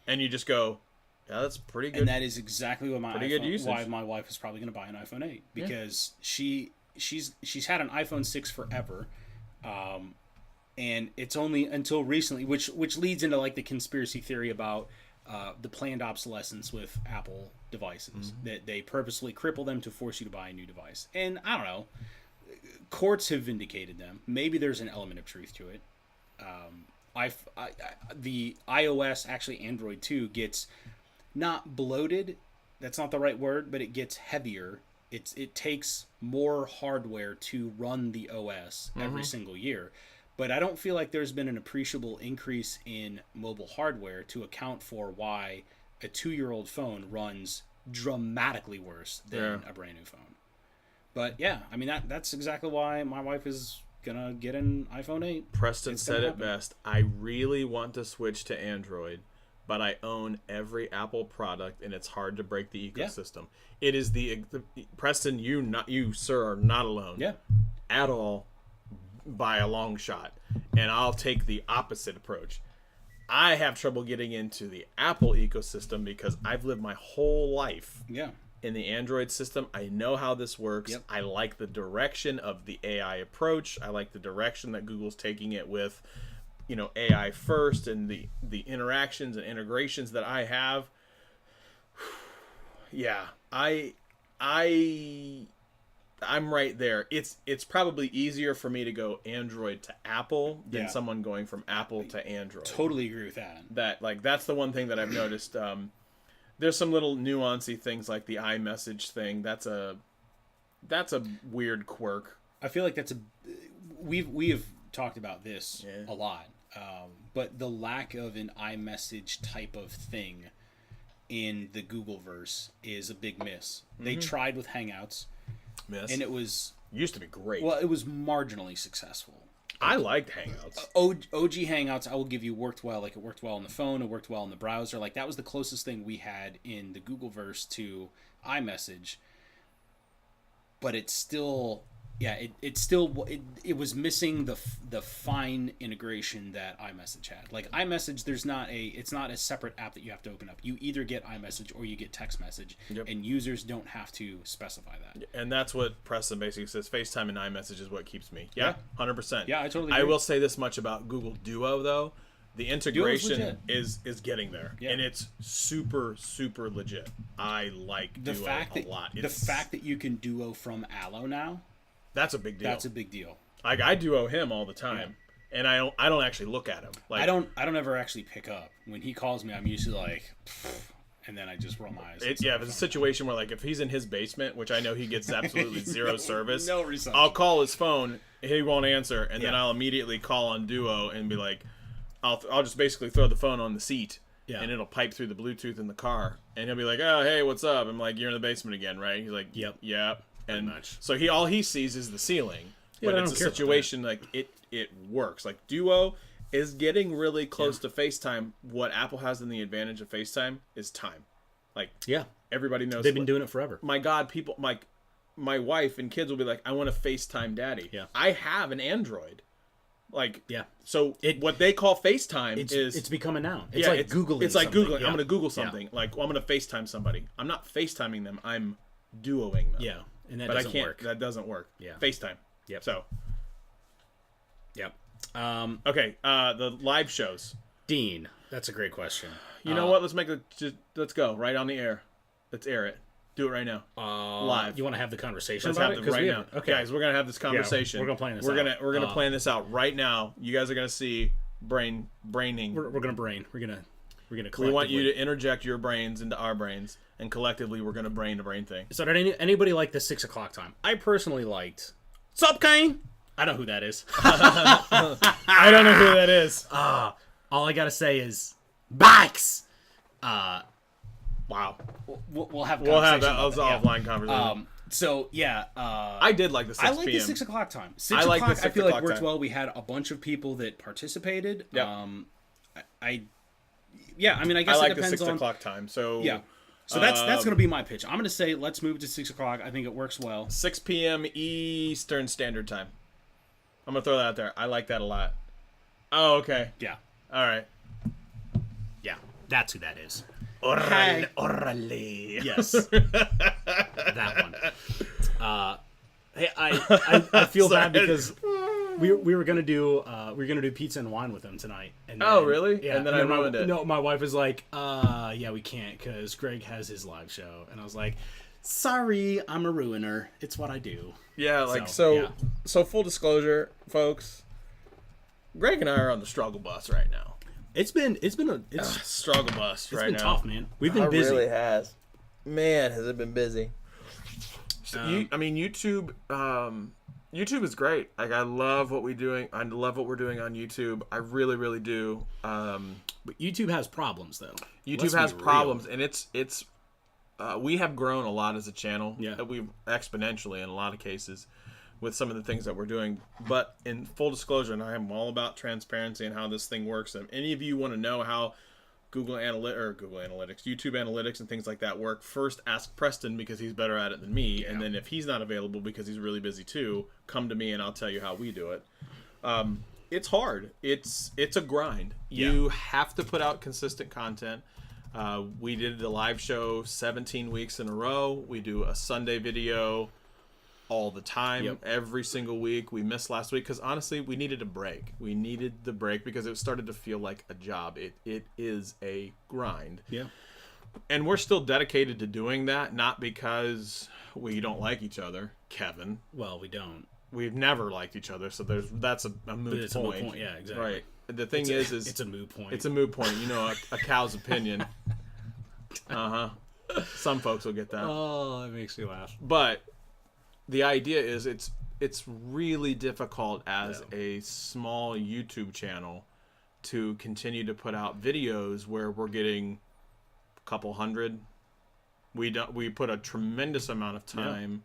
And you just go, yeah, that's pretty good. and that is exactly what Pretty good usage. why my wife is probably going to buy an iPhone 8 because she's had an iPhone 6 forever, and it's only until recently, which leads into like the conspiracy theory about the planned obsolescence with Apple devices, that they purposely cripple them to force you to buy a new device. And I don't know, courts have vindicated them. Maybe there's an element of truth to it. The iOS, actually Android too, gets not bloated. That's not the right word, but it gets heavier. It takes more hardware to run the OS every single year. But I don't feel like there's been an appreciable increase in mobile hardware to account for why a 2-year-old phone runs dramatically worse than a brand new phone. But yeah, I mean that's exactly why my wife is gonna get an iPhone 8. Preston said it best. I really want to switch to Android, but I own every Apple product, and it's hard to break the ecosystem. It is the Preston. You sir are not alone. Yeah. At all, by a long shot. And I'll take the opposite approach. I have trouble getting into the Apple ecosystem because I've lived my whole life in the Android system. I know how this works. Yep. I like the direction of the AI approach. I like the direction that Google's taking it with, AI first and the interactions and integrations that I have. Yeah, I'm right there. It's probably easier for me to go Android to Apple than someone going from Apple to Android. Totally agree with that. That's the one thing that I've noticed. There's some little nuancy things like the iMessage thing. That's a weird quirk. I feel like we have talked about this a lot, but the lack of an iMessage type of thing in the Googleverse is a big miss. They tried with Hangouts. And it was used to be great. Well, it was marginally successful. I liked Hangouts. OG Hangouts, I will give you, worked well. Like, it worked well on the phone, it worked well in the browser. Like, that was the closest thing we had in the Googleverse to iMessage. But it's still, it was missing the fine integration that iMessage had. Like, iMessage, it's not a separate app that you have to open up. You either get iMessage or you get text message, and users don't have to specify that. And that's what Preston basically says. FaceTime and iMessage is what keeps me. Yeah, 100%. Yeah, I totally agree. I will say this much about Google Duo, though. The integration is getting there, and it's super, super legit. I like Duo a lot. The fact that you can Duo from Allo now That's a big deal. That's a big deal. Like I duo him all the time, and I don't actually look at him. Like I don't ever actually pick up when he calls me. I'm usually like, and then I just roll my eyes. if it's a situation where like if he's in his basement, which I know he gets absolutely zero service, no reception. I'll call his phone, he won't answer, and then I'll immediately call on Duo and be like, I'll just basically throw the phone on the seat, and it'll pipe through the Bluetooth in the car, and he'll be like, oh hey, what's up? I'm like, you're in the basement again, right? He's like, yep, and so all he sees is the ceiling, but it's a situation like it works. Like Duo is getting really close to FaceTime. What Apple has in the advantage of FaceTime is time. Like everybody knows they've been doing it forever. My God, people, my wife and kids will be like, I want to FaceTime Daddy. Yeah, I have an Android. Like so what they call FaceTime it's become a noun. It's like Googling. It's like Googling. I'm going to Google something. Like I'm going to FaceTime somebody. I'm not FaceTiming them. I'm duoing them. Yeah, and that doesn't work. That doesn't work. Yeah, FaceTime. Yep. So. Yep. Okay. The live shows. Dean, that's a great question. You know what? Let's go right on the air. Let's air it. Do it right now. Live. You want to have the conversation? Let's about have it? it right now. Okay, guys, we're gonna have this conversation. we're gonna plan this. We're gonna plan this out right now. You guys are gonna see braining. We're gonna brain. We're gonna. We want you to interject your brains into our brains, and collectively, we're gonna brain the brain thing. So, did anybody like the 6 o'clock time? I personally liked. Sup, Kane? I know who that is. I don't know who that is. All I gotta say is bikes. Wow. We'll have that. Offline conversation. So yeah, I did like the 6 I like p.m. the 6 o'clock time. 6 I o'clock, like the 6 I feel like o'clock worked time. well. We had a bunch of people that participated. Yep. I mean, I guess I like it the depends 6 on. o'clock time. So Yeah. So that's going to be my pitch. I'm going to say let's move to 6 o'clock. I think it works well. 6 p.m. Eastern Standard Time. I'm gonna throw that out there. I like that a lot. Oh, okay. Yeah. All right. Yeah. That's who that is. Orale. Yes. That one. Hey, I feel bad because we were gonna do pizza and wine with them tonight. And then, really? Yeah. And then I ruined it. No, my wife was like, yeah, we can't because Greg has his live show, and I was like, sorry, I'm a ruiner. It's what I do. Yeah, so full disclosure, folks. Greg and I are on the struggle bus right now. It's been Struggle bus right now. It's been tough, man. We've been busy. It really has. Man, has it been busy. So YouTube. YouTube is great. Like I love what we're doing. I love what we're doing on YouTube. I really, really do. But YouTube has problems, though. YouTube has problems, and it's. We have grown a lot as a channel. Yeah. We've exponentially in a lot of cases with some of the things that we're doing. But in full disclosure, and I am all about transparency and how this thing works. If any of you want to know how YouTube Analytics and things like that work, first ask Preston because he's better at it than me. Yeah. And then if he's not available because he's really busy too, come to me and I'll tell you how we do it. It's hard. It's a grind. Yeah. You have to put out consistent content. We did the live show 17 weeks in a row. We do a Sunday video all the time, every single week. We missed last week because honestly, we needed a break. We needed the break because it started to feel like a job. It is a grind. Yeah. And we're still dedicated to doing that, not because we don't like each other, Kevin. Well, we don't. We've never liked each other, so that's a moot point. A moot point. Yeah, exactly. Right. The thing is it's a moot point. It's a moot point. You know, a cow's opinion. Some folks will get that. Oh, that makes me laugh. But the idea is it's really difficult as a small YouTube channel to continue to put out videos where we're getting a couple hundred. We put a tremendous amount of time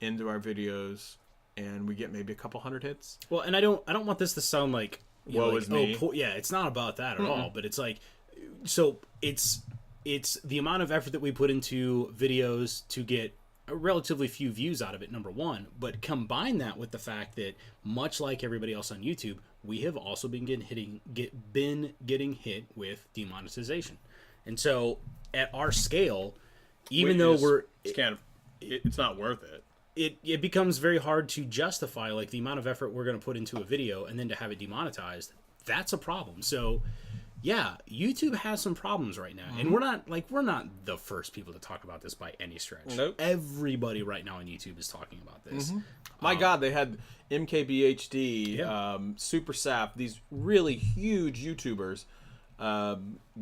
into our videos, and we get maybe a couple hundred hits. Well, and I don't want this to sound like woe is me. It's not about that at all. But it's like, so it's the amount of effort that we put into videos to get a relatively few views out of it, number one, but combine that with the fact that much like everybody else on YouTube, we have also been getting hit with demonetization. And so at our scale, even though it's not worth it. It becomes very hard to justify like the amount of effort we're going to put into a video and then to have it demonetized. That's a problem. So yeah, YouTube has some problems right now, and we're not the first people to talk about this by any stretch. Nope. Everybody right now on YouTube is talking about this. My God, they had MKBHD, Yeah. Super Sap, these really huge YouTubers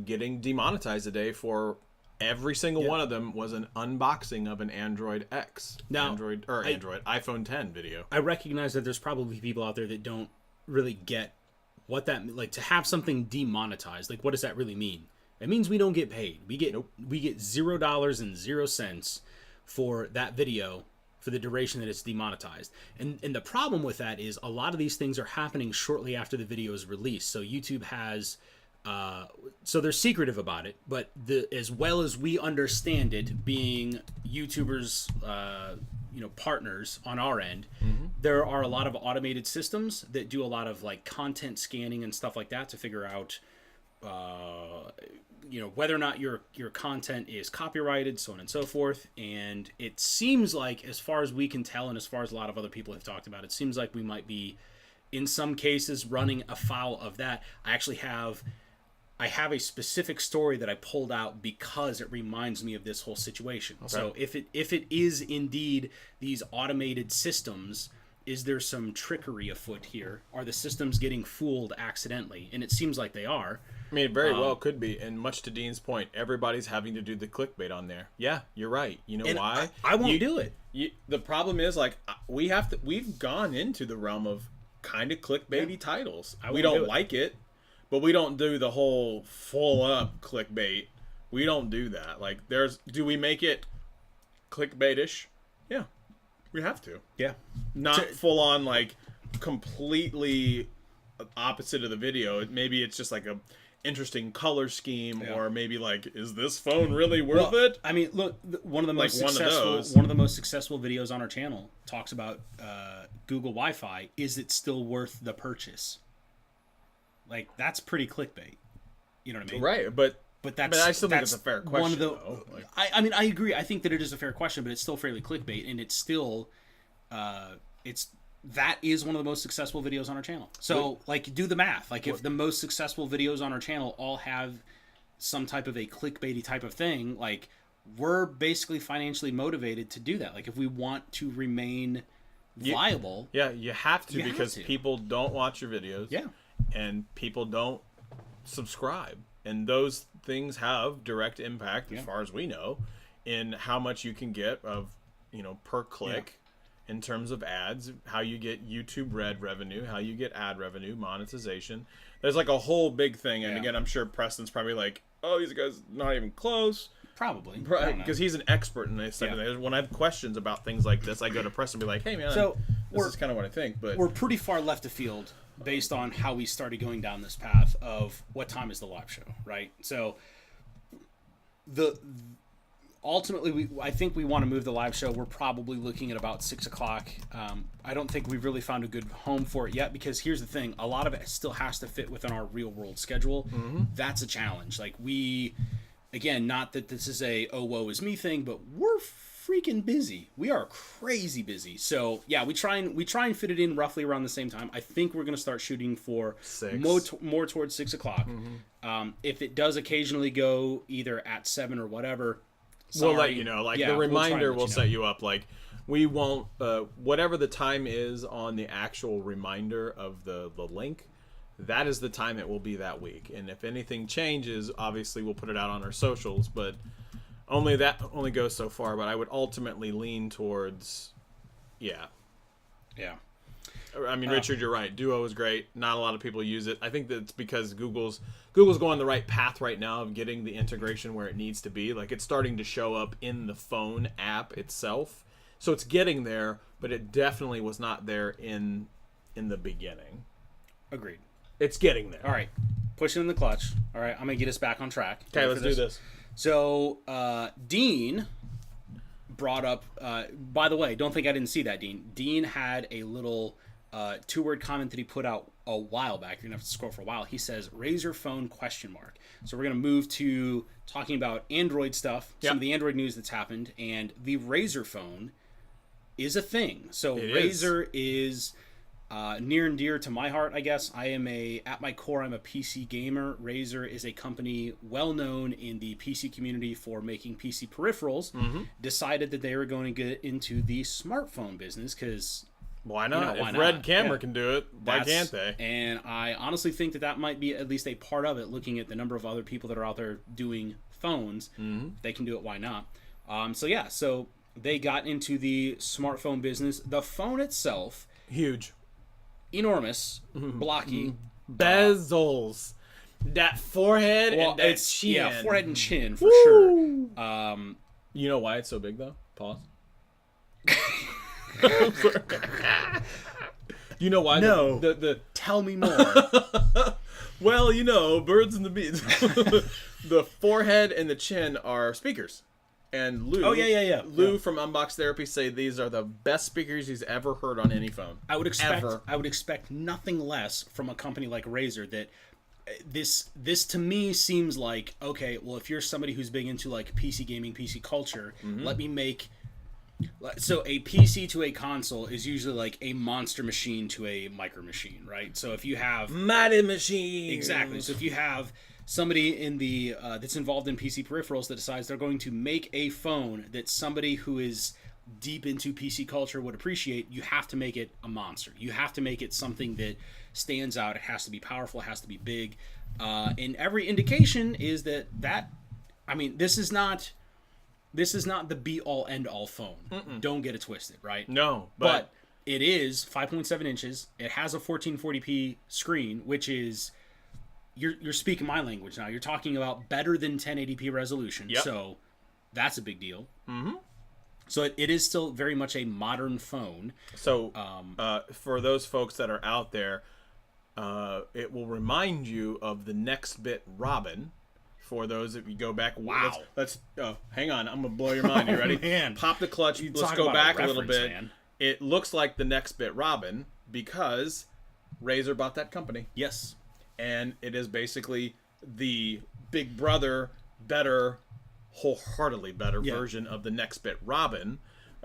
getting demonetized today for every single one of them was an unboxing of an Android X, Now, iPhone 10 video. I recognize that there's probably people out there that don't really get what that, like, to have something demonetized. Like, what does that really mean? It means we don't get paid. We get $0.00 for that video for the duration that it's demonetized. And the problem with that is a lot of these things are happening shortly after the video is released. So YouTube has so they're secretive about it, but as well as we understand it, being YouTubers, partners on our end, there are a lot of automated systems that do a lot of like content scanning and stuff like that to figure out, whether or not your content is copyrighted, so on and so forth. And it seems like, as far as we can tell, and as far as a lot of other people have talked about, it seems like we might be, in some cases, running afoul of that. I have a specific story that I pulled out because it reminds me of this whole situation. Okay. So if it is indeed these automated systems, is there some trickery afoot here? Are the systems getting fooled accidentally? And it seems like they are. I mean, it very well could be. And much to Dean's point, everybady's having to do the clickbait on there. Yeah, you're right. You know why? I won't do it. The problem is, like, we've gone into the realm of kind of clickbaity titles. We don't like it. But we don't do the whole full up clickbait. We don't do that. Like, do we make it clickbaitish? Yeah, we have to. Yeah, not full on like completely opposite of the video. Maybe it's just like a interesting color scheme, or maybe like, is this phone really worth it? I mean, look, one of the most successful videos on our channel talks about Google Wi-Fi. Is it still worth the purchase? Like, that's pretty clickbait. You know what I mean? Right, but I still think it's a fair question. I mean, I agree. I think that it is a fair question, but it's still fairly clickbait, and it's still, that is one of the most successful videos on our channel. So, like, do the math. Like, if the most successful videos on our channel all have some type of a clickbaity type of thing, like, we're basically financially motivated to do that. Like, if we want to remain viable, you have to, because people don't watch your videos. Yeah. And people don't subscribe. And those things have direct impact, as far as we know, in how much you can get of, per click in terms of ads, how you get YouTube Red revenue, how you get ad revenue, monetization. There's like a whole big thing. And again, I'm sure Preston's probably like, oh, these guys not even close. Probably. Because he's an expert in this type of thing. When I have questions about things like this, I go to Preston and be like, hey, man, this is kind of what I think. But we're pretty far left of field based on how we started going down this path of what time is the live show, right? So ultimately, I think we want to move the live show. We're probably looking at about 6 o'clock. I don't think we've really found a good home for it yet, because here's the thing. A lot of it still has to fit within our real world schedule. That's a challenge. Like, again, not that this is a woe is me thing, but we're freaking busy. We are crazy busy. So yeah, we try and fit it in roughly around the same time. I think we're going to start shooting for 6. more towards 6 o'clock. If it does occasionally go either at 7 or whatever, we'll let you know. Like, the reminder will set you up. Like, we won't, whatever the time is on the actual reminder of the link, that is the time it will be that week. And if anything changes, obviously we'll put it out on our socials, but only goes so far. But I would ultimately lean towards, I mean, Richard, you're right. Duo is great. Not a lot of people use it. I think that's because Google's going the right path right now of getting the integration where it needs to be. Like, it's starting to show up in the phone app itself. So it's getting there, but it definitely was not there in the beginning. Agreed. It's getting there. All right. Pushing in the clutch. All right. I'm going to get us back on track. Okay, let's do this. So, Dean brought up, by the way, don't think I didn't see that, Dean. Dean had a little 2-word comment that he put out a while back. You're going to have to scroll for a while. He says, Razr phone ? So we're going to move to talking about Android stuff, some of the Android news that's happened, and the Razr phone is a thing. So Razr is Near and dear to my heart, I guess. At my core, I'm a PC gamer. Razer is a company well known in the PC community for making PC peripherals. Decided that they were going to get into the smartphone business because why not? why if not? Red Camera Yeah. can do it, why can't they? And I honestly think that might be at least a part of it, looking at the number of other people that are out there doing phones. If they can do it, why not? So they got into the smartphone business. The phone itself, Huge. enormous, blocky. Bezels. That forehead and that chin. Yeah, forehead and chin for sure. You know why it's so big, though? Pause. You know why? No. The Tell me more. Well, birds and the bees. The forehead and the chin are speakers. And Lou, Lou from Unbox Therapy say these are the best speakers he's ever heard on any phone. I would expect nothing less from a company like Razer. That this to me seems like, okay, well, if you're somebody who's big into like PC gaming, PC culture, let me make. So a PC to a console is usually like a monster machine to a micro machine, right? So if you have Mighty Machine. Exactly. So if you have somebody in the that's involved in PC peripherals that decides they're going to make a phone that somebody who is deep into PC culture would appreciate, you have to make it a monster. You have to make it something that stands out. It has to be powerful. It has to be big. And every indication is that I mean, this is not the be-all, end-all phone. Don't get it twisted, right? No, but it is 5.7 inches. It has a 1440p screen, which is... You're speaking my language now. You're talking about better than 1080p resolution. Yep. So that's a big deal. So it is still very much a modern phone. So for those folks that are out there, it will remind you of the Next Bit Robin. For those, if you go back, wow. Let's hang on. I'm gonna blow your mind. You ready? Man. Pop the clutch. Let's go back a little bit. Man. It looks like the Next Bit Robin because Razer bought that company. Yes. And it is basically the Big Brother, better, wholeheartedly better version of the Next Bit Robin,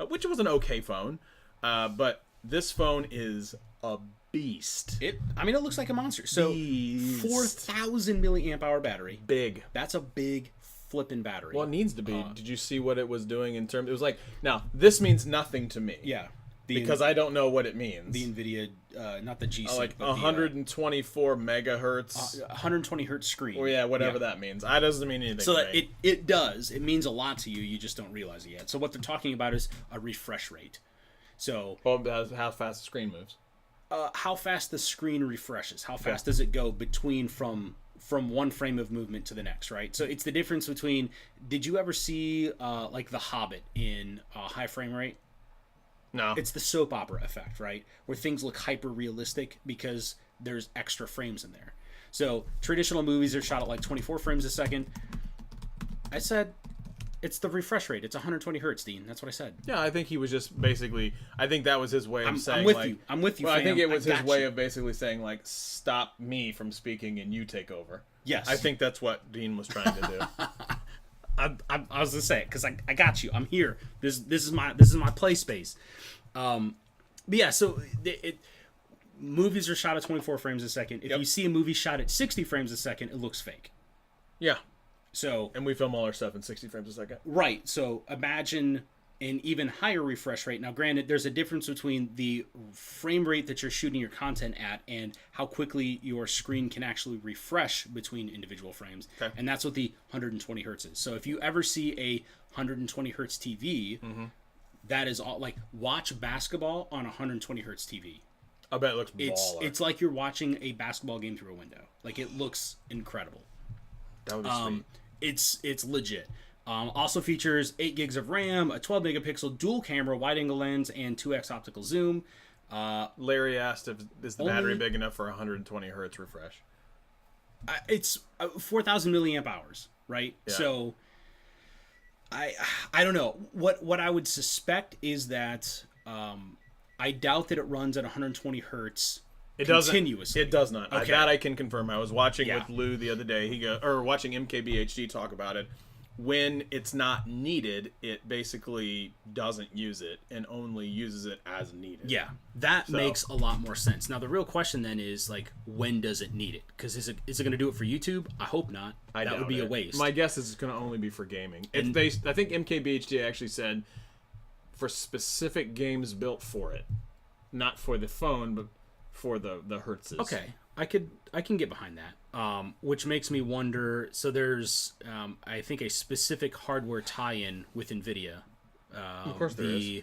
which was an okay phone. But this phone is a beast. It looks like a monster. So 4,000 milliamp hour battery. Big. That's a big flipping battery. Well, it needs to be. Did you see what it was doing in terms? It was like, now this means nothing to me. Yeah. Because I don't know what it means. The NVIDIA, not the G-Sync, like but 124 megahertz. 120 hertz screen. Or whatever that means. That doesn't mean anything so to me. it does. It means a lot to you. You just don't realize it yet. So what they're talking about is a refresh rate. So how fast the screen moves. How fast the screen refreshes. How fast does it go between from one frame of movement to the next, right? So it's the difference between... Did you ever see like The Hobbit in high frame rate? No. It's the soap opera effect, right? Where things look hyper realistic because there's extra frames in there. So traditional movies are shot at like 24 frames a second. I said it's the refresh rate. It's 120 hertz, Dean. That's what I said. Yeah, I think he was just basically... I think that was his way of saying... I'm with you, well, fam. I think it was his way of basically saying, like, stop me from speaking and you take over. Yes. I think that's what Dean was trying to do. I was gonna say it because I got you. I'm here. This is my play space. But yeah, so movies are shot at 24 frames a second. If you see a movie shot at 60 frames a second, it looks fake. Yeah. So and we film all our stuff in 60 frames a second. Right. So imagine an even higher refresh rate. Now, granted, there's a difference between the frame rate that you're shooting your content at and how quickly your screen can actually refresh between individual frames. Okay. And that's what the 120 hertz is. So if you ever see a 120 hertz TV, that is all, like, watch basketball on a 120 hertz TV. I bet it looks baller. It's like you're watching a basketball game through a window. Like, it looks incredible. That would be sweet. It's legit. Also features 8 gigs of RAM, a 12 megapixel dual camera wide angle lens, and 2x optical zoom. Larry asked if is the battery big enough for 120 hertz refresh. It's 4,000 milliamp hours, right? Yeah. So I don't know. What I would suspect is that I doubt that it runs at 120 hertz. It continuously. It does not. Okay. That I can confirm. I was watching with Lou the other day. Watching MKBHD talk about it. when it's not needed, it basically doesn't use it and only uses it as needed. Yeah, that makes a lot more sense. Now, the real question then is, like, when does it need it? Because is it going to do it for YouTube? I hope not. That would be a waste. My guess is it's going to only be for gaming. I think MKBHD actually said for specific games built for it. Not for the phone, but for the Hertzes. Okay, I can get behind that. Which makes me wonder. So there's, I think, a specific hardware tie-in with NVIDIA. Of course there is.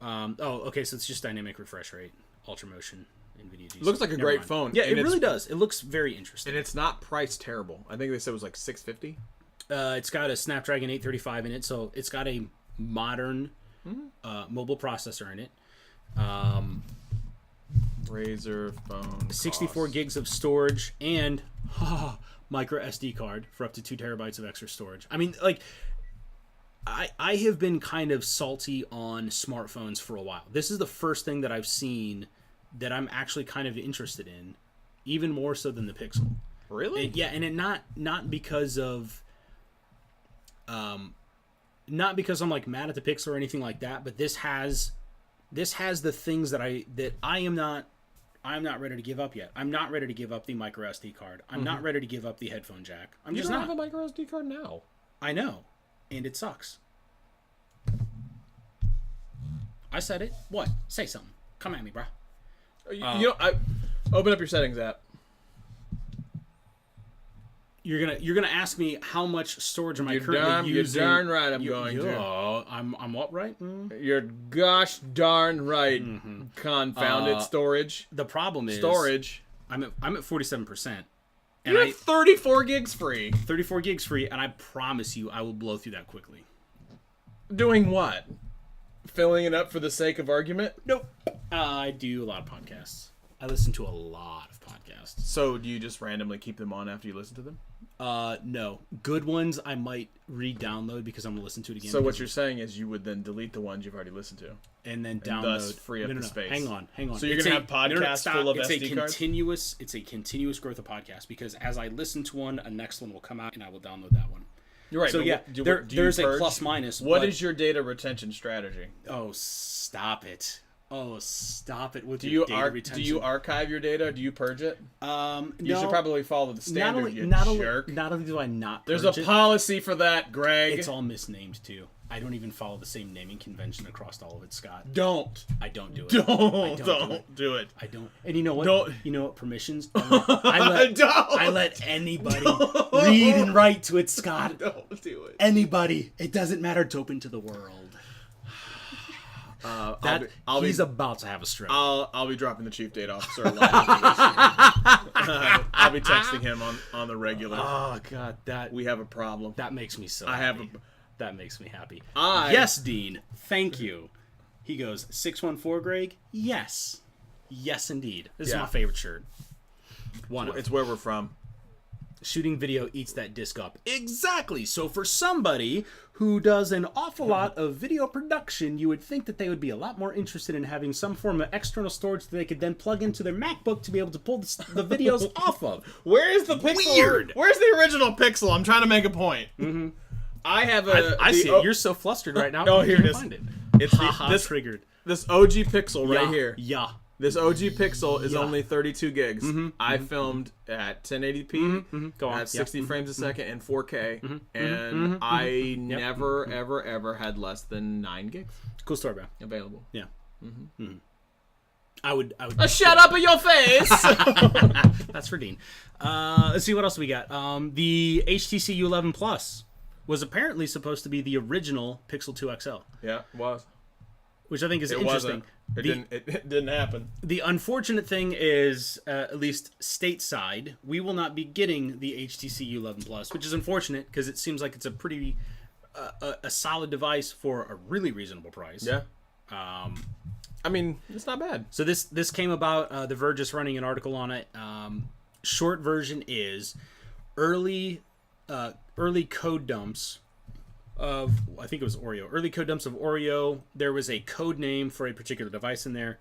Okay. So it's just dynamic refresh rate, Ultra Motion, NVIDIA G. Looks like a great phone. Yeah, it really does. It looks very interesting. And it's not priced terrible. I think they said it was like $650. It's got a Snapdragon 835 in it, so it's got a modern mobile processor in it. Razer phone 64 gigs of storage and micro SD card for up to 2 terabytes of extra storage. I mean, like, I have been kind of salty on smartphones for a while. This is the first thing that I've seen that I'm actually kind of interested in, even more so than the Pixel. Really? Yeah, and it not because of not because I'm like mad at the Pixel or anything like that, but this has the things that I am not ready to give up yet. I'm not ready to give up the micro SD card. I'm not ready to give up the headphone jack. I'm you just don't not. have a micro SD card now. I know, and it sucks. I said it. What? Say something. Come at me, bro. I open up your settings app. You're gonna ask me how much storage am I currently using? You're darn right. I'm going to. I'm what right? You're gosh darn right. Confounded storage. The problem is storage. I'm at 47%. And you have 34 gigs free. 34 gigs free, and I promise you, I will blow through that quickly. Doing what? Filling it up for the sake of argument? Nope. I do a lot of podcasts. I listen to a lot of podcasts. So do you just randomly keep them on after you listen to them? No. Good ones I might re-download because I'm going to listen to it again. So what you're saying is you would then delete the ones you've already listened to. And then download. And thus free up the space. Hang on. So you're going to have podcasts full of SD cards? It's a continuous growth of podcasts because as I listen to one, a next one will come out and I will download that one. You're right. So yeah, there's a plus minus. What is your data retention strategy? Oh, stop it. With your your data retention. Do you archive your data? Do you purge it? No. You should probably follow the standard, jerk. Not only do I not purge There's a policy for that, Greg. It's all misnamed, too. I don't even follow the same naming convention across all of it, Scott. Don't. I don't do it. Don't do it. I don't. And you know what? You know what? Permissions? I let anybody read and write to it, Scott. Don't do it. Anybody. It doesn't matter. It's open to the world. He's about to have a stroke. I'll be dropping the chief data officer a lot. I'll be texting him on the regular. Oh God, we have a problem. That makes me so. That makes me happy. Yes, Dean. Thank you. He goes 614, Greg. Yes, indeed. This is my favorite shirt. It's where we're from. Shooting video eats that disc up. Exactly. So for somebody who does an awful lot of video production, you would think that they would be a lot more interested in having some form of external storage that they could then plug into their MacBook to be able to pull the videos off of. Where is the Pixel? Weird. Where's the original Pixel? I'm trying to make a point. Mm-hmm. I have I see it. You're so flustered right now. Oh, here it is. Find it. It's triggered. This OG Pixel right here. Yeah. This OG Pixel is only 32 gigs. I filmed at 1080p at 60 frames a second and 4K, and I never, ever had less than 9 gigs. Cool story, bro. Available. Yeah. I would. Shut up in your face. That's for Dean. Let's see what else we got. The HTC U11 Plus was apparently supposed to be the original Pixel 2 XL. Yeah, it was. Which I think is interesting. It didn't happen. The unfortunate thing is, at least stateside, we will not be getting the HTC U11 Plus, which is unfortunate because it seems like it's a pretty a solid device for a really reasonable price. Yeah. I mean, it's not bad. So this came about. The Verge is running an article on it. Short version is early code dumps of, I think it was Oreo. Early code dumps of Oreo. There was a code name for a particular device in there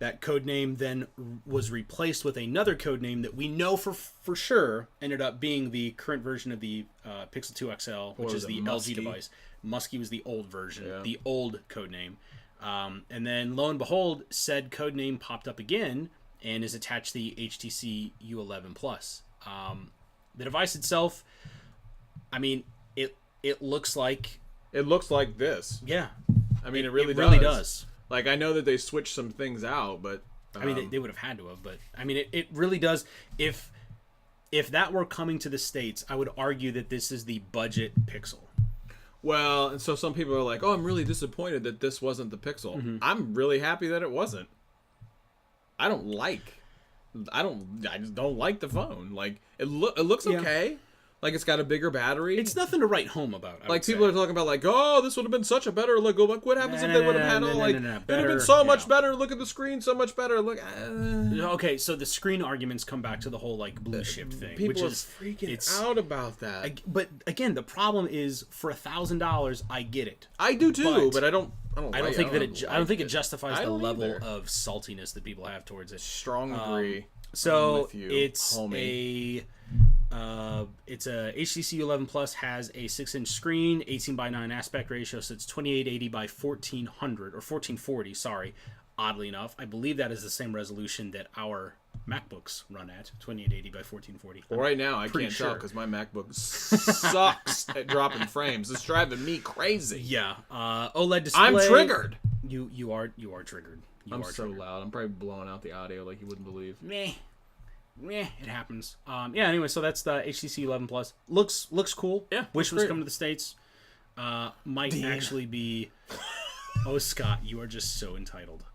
That code name then was replaced with another code name that we know for sure ended up being the current version of the Pixel 2 XL, which is the LG device. Muskie was the old version, the old code name. And then lo and behold, said code name popped up again and is attached to the HTC U11 Plus. The device itself, I mean, it looks like this. Yeah. I mean, it really really does. Like, I know that they switched some things out, but I mean, they would have had to have, but I mean, it really does. If that were coming to the States, I would argue that this is the budget Pixel. Well, and so some people are like, "Oh, I'm really disappointed that this wasn't the Pixel." Mm-hmm. I'm really happy that it wasn't. I just don't like the phone. Like, it looks okay. Like, it's got a bigger battery. It's nothing to write home about. Like, people are talking about, like, oh, this would have been such a better look. Like, what happens if they would have had all, like, it would have been so much better. Look at the screen, so much better. Look. Okay, so the screen arguments come back to the whole, like, blue chip thing. People which are is freaking out about that. But, again, the problem is, for $1,000, I get it. I do, too, but I don't think it justifies the level of saltiness that people have towards it. Strong agree. So it's it's a HTC U11 Plus, has a 6-inch screen, 18:9 aspect ratio, so it's 2880 by 1400 or 1440. Sorry, oddly enough, I believe that is the same resolution that our MacBooks run at, 2880 by 1440. Well, right now I can't tell because my MacBook sucks at dropping frames. It's driving me crazy. Yeah, OLED display. I'm triggered. You are triggered. I'm so loud. I'm probably blowing out the audio like you wouldn't believe. Meh, it happens. Yeah. Anyway, so that's the HTC 11 Plus. Looks cool. Yeah. Wish it was coming to the States. Might actually be. Oh, Scott, you are just so entitled.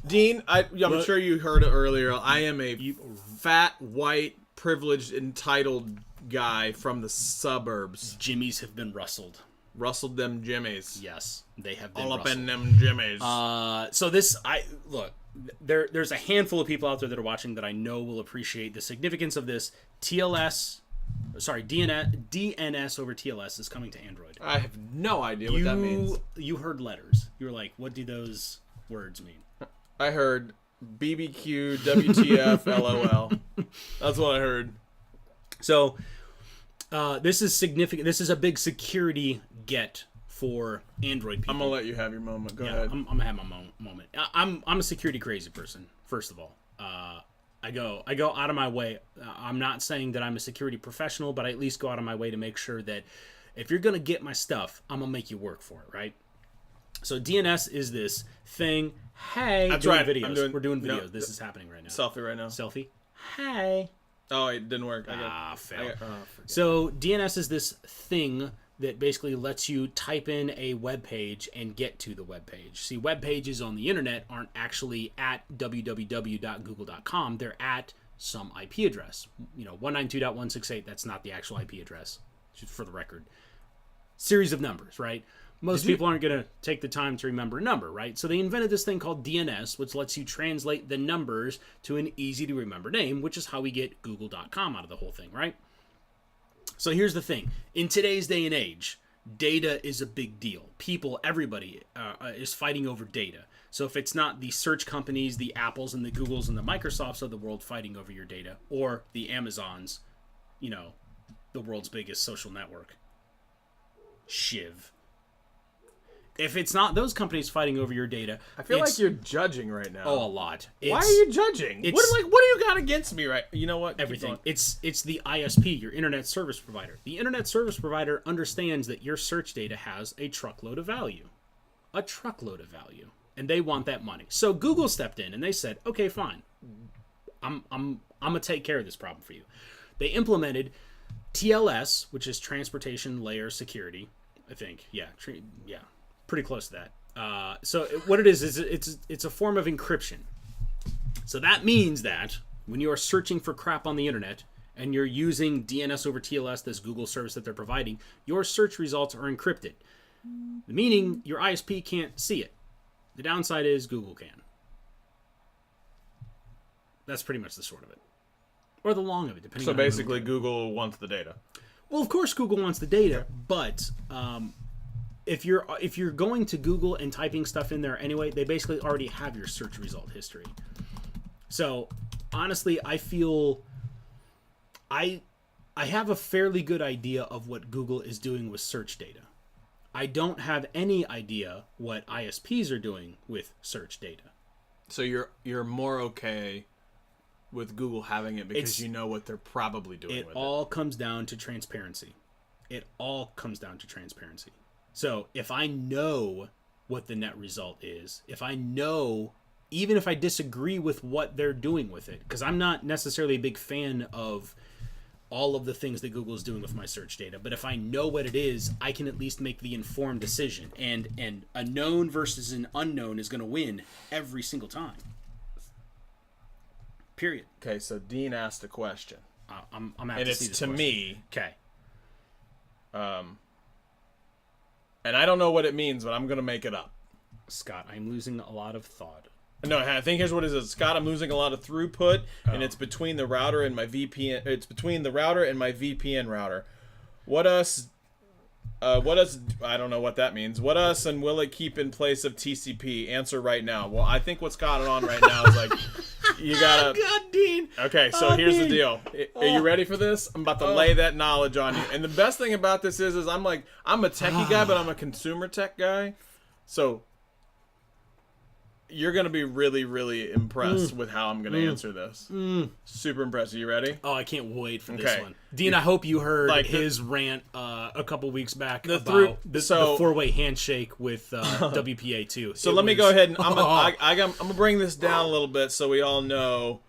Dean, I'm sure you heard it earlier. I am a fat, white, privileged, entitled guy from the suburbs. Jimmies have been rustled. Rustled them jimmies. Yes, they have been all rustled. up in them jimmies. So this, there's a handful of people out there that are watching that I know will appreciate the significance of this. DNS over TLS is coming to Android. I have no idea what that means. You heard letters. You were like, what do those words mean? I heard BBQ, WTF, LOL. That's what I heard. So this is significant. This is a big security get for Android people. I'm gonna let you have your moment. Go ahead. I'm gonna have my moment. I'm a security crazy person. First of all, I go out of my way. I'm not saying that I'm a security professional, but I at least go out of my way to make sure that if you're gonna get my stuff, I'm gonna make you work for it, right? So DNS is this thing. Hey, that's right. Videos. We're doing videos. This is happening right now. Selfie right now. Selfie. Hey. Oh, it didn't work. Fail. So DNS is this thing that basically lets you type in a web page and get to the web page. See, web pages on the internet aren't actually at www.google.com. They're at some IP address. 192.168. That's not the actual IP address, just for the record. Series of numbers, right? Most people aren't going to take the time to remember a number, right? So they invented this thing called DNS, which lets you translate the numbers to an easy-to-remember name, which is how we get Google.com out of the whole thing, right? So here's the thing. In today's day and age, data is a big deal. People, everybody is fighting over data. So if it's not the search companies, the Apples and the Googles and the Microsofts of the world fighting over your data, or the Amazons, the world's biggest social network, Shiv. If it's not those companies fighting over your data, I feel like you're judging right now. Oh, a lot. Why are you judging? What do you got against me, right? You know what? Everything. It's the ISP, your internet service provider. The internet service provider understands that your search data has a truckload of value. And they want that money. So Google stepped in and they said, "Okay, fine. I'm going to take care of this problem for you." They implemented TLS, which is Transportation Layer Security, I think. Yeah. Pretty close to that. So what it is it's a form of encryption. So that means that when you are searching for crap on the internet and you're using DNS over TLS, this Google service that they're providing, your search results are encrypted. Meaning your ISP can't see it. The downside is Google can. That's pretty much the short of it. Or the long of it, depending on how you basically Google wants the data. Well, of course Google wants the data, but if you're going to Google and typing stuff in there anyway, they basically already have your search result history. So honestly, I feel I have a fairly good idea of what Google is doing with search data. I don't have any idea what ISPs are doing with search data. So you're more okay with Google having it because you know what they're probably doing with it. It all comes down to transparency. So if I know what the net result is, if I know, even if I disagree with what they're doing with it, because I'm not necessarily a big fan of all of the things that Google is doing with my search data, but if I know what it is, I can at least make the informed decision. And a known versus an unknown is going to win every single time. Period. Okay, so Dean asked a question. I'm and to see it's this to question. me. Okay. And I don't know what it means, but I'm going to make it up. Scott, I'm losing a lot of thought. No, I think here's what it is. Scott, I'm losing a lot of throughput, and it's between the router and my VPN. It's between the router and my VPN router. What us? I don't know what that means. What us and will it keep in place of TCP? Answer right now. Well, I think what's got it on right now is like you gotta. Oh, God, Dean. Okay, so here's the deal. Are you ready for this? I'm about to lay that knowledge on you. And the best thing about this is I'm a techie guy, but I'm a consumer tech guy. So you're going to be really, really impressed with how I'm going to answer this. Super impressed. Are you ready? Oh, I can't wait for this one. Dean, I hope you heard his rant a couple weeks back about the four-way handshake with WPA2. So let me go ahead and I'm going to bring this down a little bit so we all know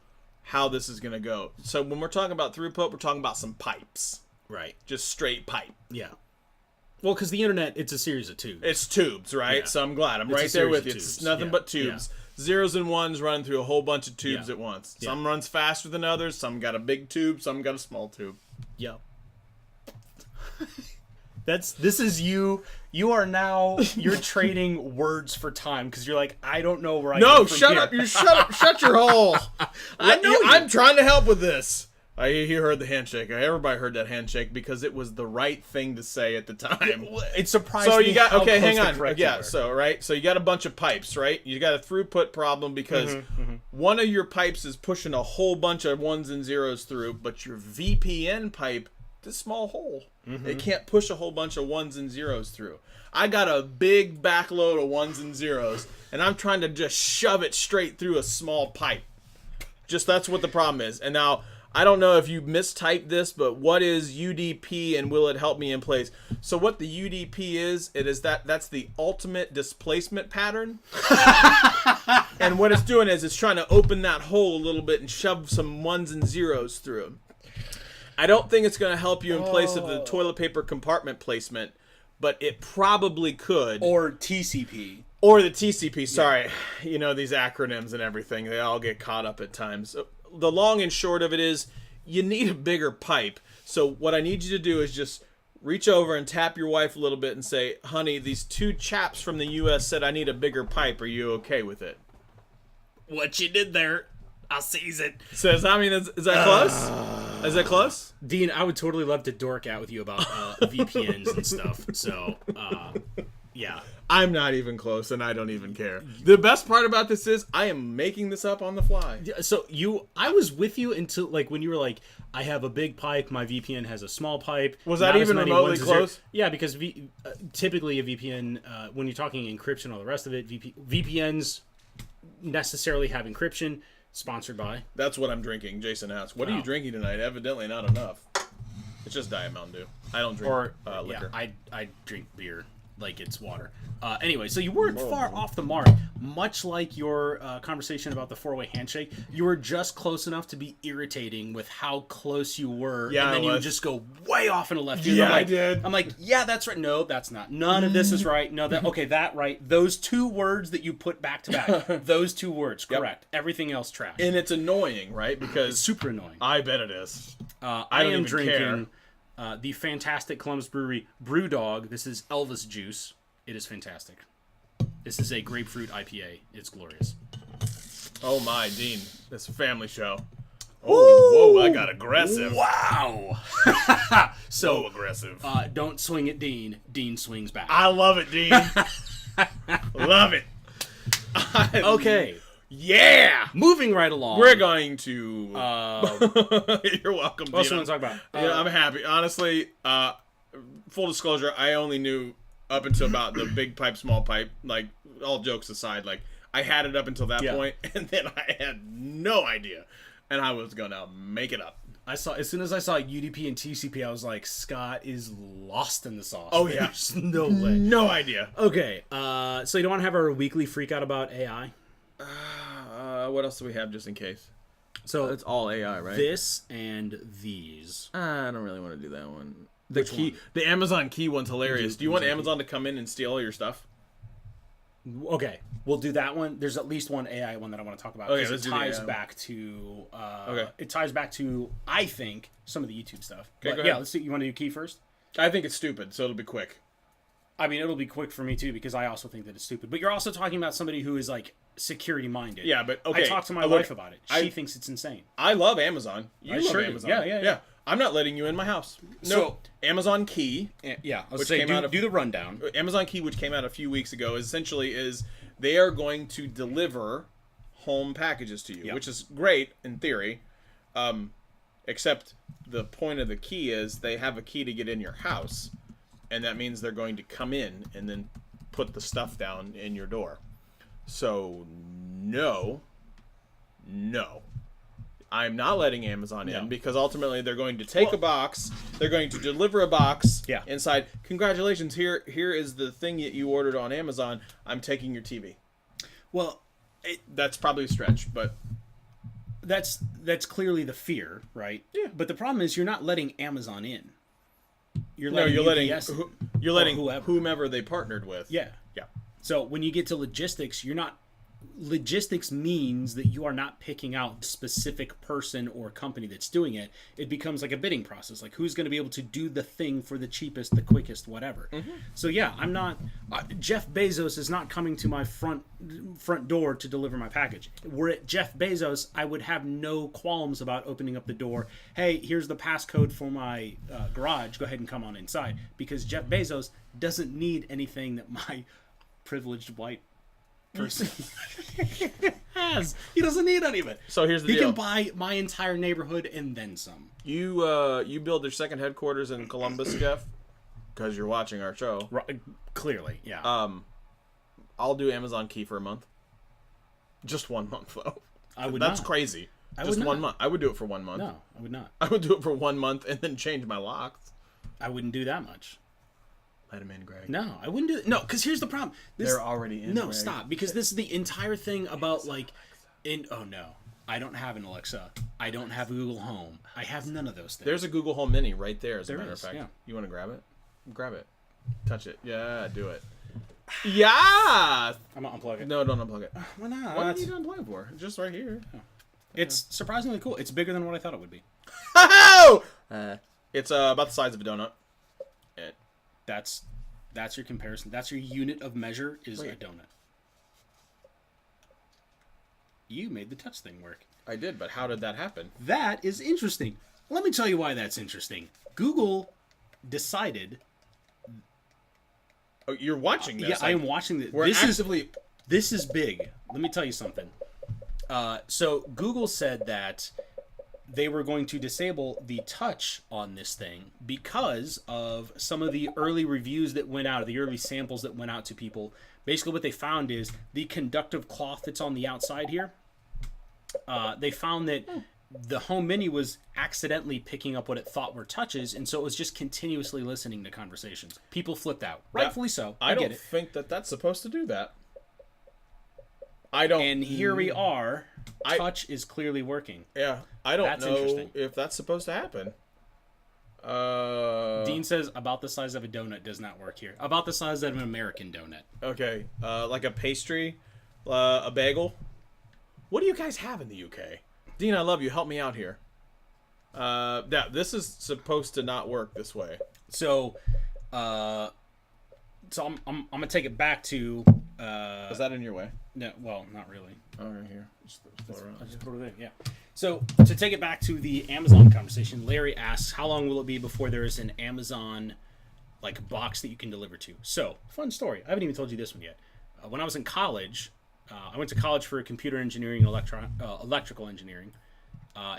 how this is going to go. So when we're talking about throughput, we're talking about some pipes. Right. Just straight pipe. Yeah. Well, because the internet, it's a series of tubes. It's tubes, right? Yeah. So I'm glad. I'm right there with you. It's nothing but tubes. Yeah. Zeros and ones running through a whole bunch of tubes at once. Some runs faster than others. Some got a big tube. Some got a small tube. Yep. This is you. You are now, you're trading words for time because you're like, I don't know where I go from shut here. up. You shut up. Shut your hole. I know I'm trying to help with this. He heard the handshake. Everybody heard that handshake because it was the right thing to say at the time. It surprised me. So you got how close hang to on. correct Yeah, you were. so you got a bunch of pipes, right? You got a throughput problem because one of your pipes is pushing a whole bunch of ones and zeros through, but your VPN pipe, this small hole, it can't push a whole bunch of ones and zeros through. I got a big backload of ones and zeros, and I'm trying to just shove it straight through a small pipe. Just that's what the problem is. And now I don't know if you mistyped this, but what is UDP and will it help me in place? So what the UDP is, that's the ultimate displacement pattern. And what it's doing is it's trying to open that hole a little bit and shove some ones and zeros through. I don't think it's going to help you in place of the toilet paper compartment placement, but it probably could. Or TCP. Or the TCP, sorry. You know, these acronyms and everything, they all get caught up at times. The long and short of it is you need a bigger pipe. So what I need you to do is just reach over and tap your wife a little bit and say, honey, these two chaps from the U.S. said I need a bigger pipe. Are you okay with it? What you did there, I'll seize it. Says, I mean, is that close? Is that close? Dean, I would totally love to dork out with you about VPNs and stuff. So, yeah. I'm not even close, and I don't even care. The best part about this is I am making this up on the fly. So I was with you until like when you were like, I have a big pipe, my VPN has a small pipe. Was that even remotely close? Yeah, because typically a VPN, when you're talking encryption, all the rest of it, VPNs necessarily have encryption. Sponsored by. That's what I'm drinking. Jason asks, "What are you drinking tonight?" Evidently not enough. It's just Diet Mountain Dew. I don't drink liquor. Yeah, I drink beer like it's water. Anyway, so you weren't far off the mark. Much like your conversation about the four-way handshake, you were just close enough to be irritating with how close you were, and then you would just go way off in the left field. Yeah, I did. I'm like, yeah, that's right. No, that's not. None of this is right. No, that right. Those two words that you put back to back. Those two words, correct. Yep. Everything else trash. And it's annoying, right? Because it's super annoying. I bet it is. I am drinking the fantastic Columbus Brewery Brew Dog. This is Elvis juice. It is fantastic. This is a grapefruit IPA. It's glorious. Oh my, Dean. This is a family show. Oh, whoa, I got aggressive. Wow. So aggressive. Don't swing at Dean. Dean swings back. I love it, Dean. Love it. Okay. Yeah. Moving right along. We're going to. You're welcome, Dean. What else do you want to talk about? Yeah, I'm happy. Honestly, full disclosure, I only knew up until about the big pipe, small pipe. Like, all jokes aside, like, I had it up until that point, and then I had no idea. And I was going to make it up. As soon as I saw UDP and TCP, I was like, Scott is lost in the sauce. Oh, yeah. There's no way. No idea. Okay, so you don't want to have our weekly freak out about AI? What else do we have just in case? So It's all AI, right? this and these. I don't really want to do that one. Which one? The Amazon key one's hilarious. Do you want Amazon to come in and steal all your stuff? Okay, we'll do that one. There's at least one AI one that I want to talk about. Okay, it ties back to. It ties back to, I think, some of the YouTube stuff. Okay, But, go ahead. let's see. You want to do key first? I think it's stupid, so it'll be quick. I mean, it'll be quick for me too because I also think that it's stupid. But you're also talking about somebody who is like security minded. Yeah, but okay. I talked to my wife about it. She I- thinks it's insane. I love Amazon. You love sure do. Amazon. Yeah. I'm not letting you in my house. No. So- Amazon Key. Yeah, Which came out of- do the rundown. Amazon Key, which came out a few weeks ago, essentially is they are going to deliver home packages to you, Yep. which is great in theory. Except the point of the key is they have a key to get in your house, and that means they're going to come in and then put the stuff down in your door. So no. I'm not letting Amazon in because ultimately they're going to take a box, they're going to deliver a box inside. Congratulations, here is the thing that you ordered on Amazon. I'm taking your TV. Well, That's probably a stretch, but that's clearly the fear, right? Yeah. But the problem is you're not letting Amazon in. You're no, you're letting UPS in, you're or letting whoever. whomever they partnered with. Yeah. Yeah. So when you get to logistics, you're not. Logistics means that you are not picking out the specific person or company that's doing it. It becomes like a bidding process. Like who's going to be able to do the thing for the cheapest, the quickest, whatever. So yeah, I'm not. Jeff Bezos is not coming to my front door to deliver my package. Were it Jeff Bezos, I would have no qualms about opening up the door. Hey, here's the passcode for my garage. Go ahead and come on inside. Because Jeff Bezos doesn't need anything that my privileged white person has. He doesn't need any of it. So here's the He deal. can buy my entire neighborhood and then some. You build your second headquarters in Columbus, Jeff, because you're watching our show. Right, clearly, yeah. I'll do Amazon Key for a month. Just 1 month though. I would That's not. crazy. I Just would 1 not. month. I would do it for 1 month. No, I would not. I would do it for 1 month and then change my locks. I wouldn't do that much. Let him in, Greg. No, I wouldn't do it. No, because here's the problem. They're already in, No, Greg. stop. Because this is the entire thing about like, oh no, I don't have an Alexa. I don't have Google Home. I have none of those things. There's a Google Home Mini right there, as a There matter is, of fact. yeah. You want to grab it? Grab it. Touch it. Yeah, do it. Yeah! I'm gonna unplug it. No, don't unplug it. Why not? What do you need to unplug it for? It's just right here. It's surprisingly cool. It's bigger than what I thought it would be. Oh! It's about the size of a donut. That's your comparison. That's your unit of measure is a donut. You made the touch thing work. I did, but how did that happen? That is interesting. Let me tell you why that's interesting. Google decided. Oh, you're watching this. Yeah, I am watching this. We're actively... This is big. Let me tell you something. So Google said that they were going to disable the touch on this thing because of some of the early reviews that went out, the early samples that went out to people. Basically what they found is the conductive cloth that's on the outside here. They found that the Home Mini was accidentally picking up what it thought were touches, and so it was just continuously listening to conversations. People flipped out. Rightfully so. I get don't it. think that that's supposed to do that. I don't... And here we are. Touch is clearly working. Yeah, I don't That's know interesting. if that's supposed to happen. Dean says about the size of a donut does not work here. About the size of an American donut. Okay, like a pastry, a bagel. What do you guys have in the UK? Dean, I love you. Help me out here. Yeah, this is supposed to not work this way. So I'm gonna take it back to. Is that in your way? No, well, not really. Oh, right here. Just throw it around. I'll just put it there, yeah. So, to take it back to the Amazon conversation, Larry asks, how long will it be before there is an Amazon, like, box that you can deliver to? So, fun story. I haven't even told you this one yet. When I was in college, I went to college for computer engineering and electrical engineering.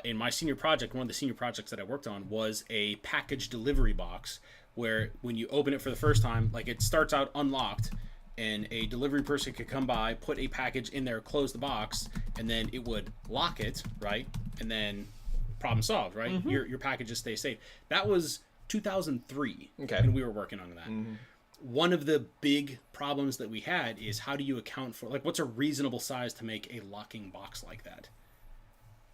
In my senior project, one of the senior projects that I worked on was a package delivery box where when you open it for the first time, like, it starts out unlocked, and a delivery person could come by, put a package in there, close the box, and then it would lock it, right? And then problem solved, right? Mm-hmm. Your packages stay safe. That was 2003, okay, and we were working on that. Mm-hmm. One of the big problems that we had is how do you account for, like, what's a reasonable size to make a locking box like that?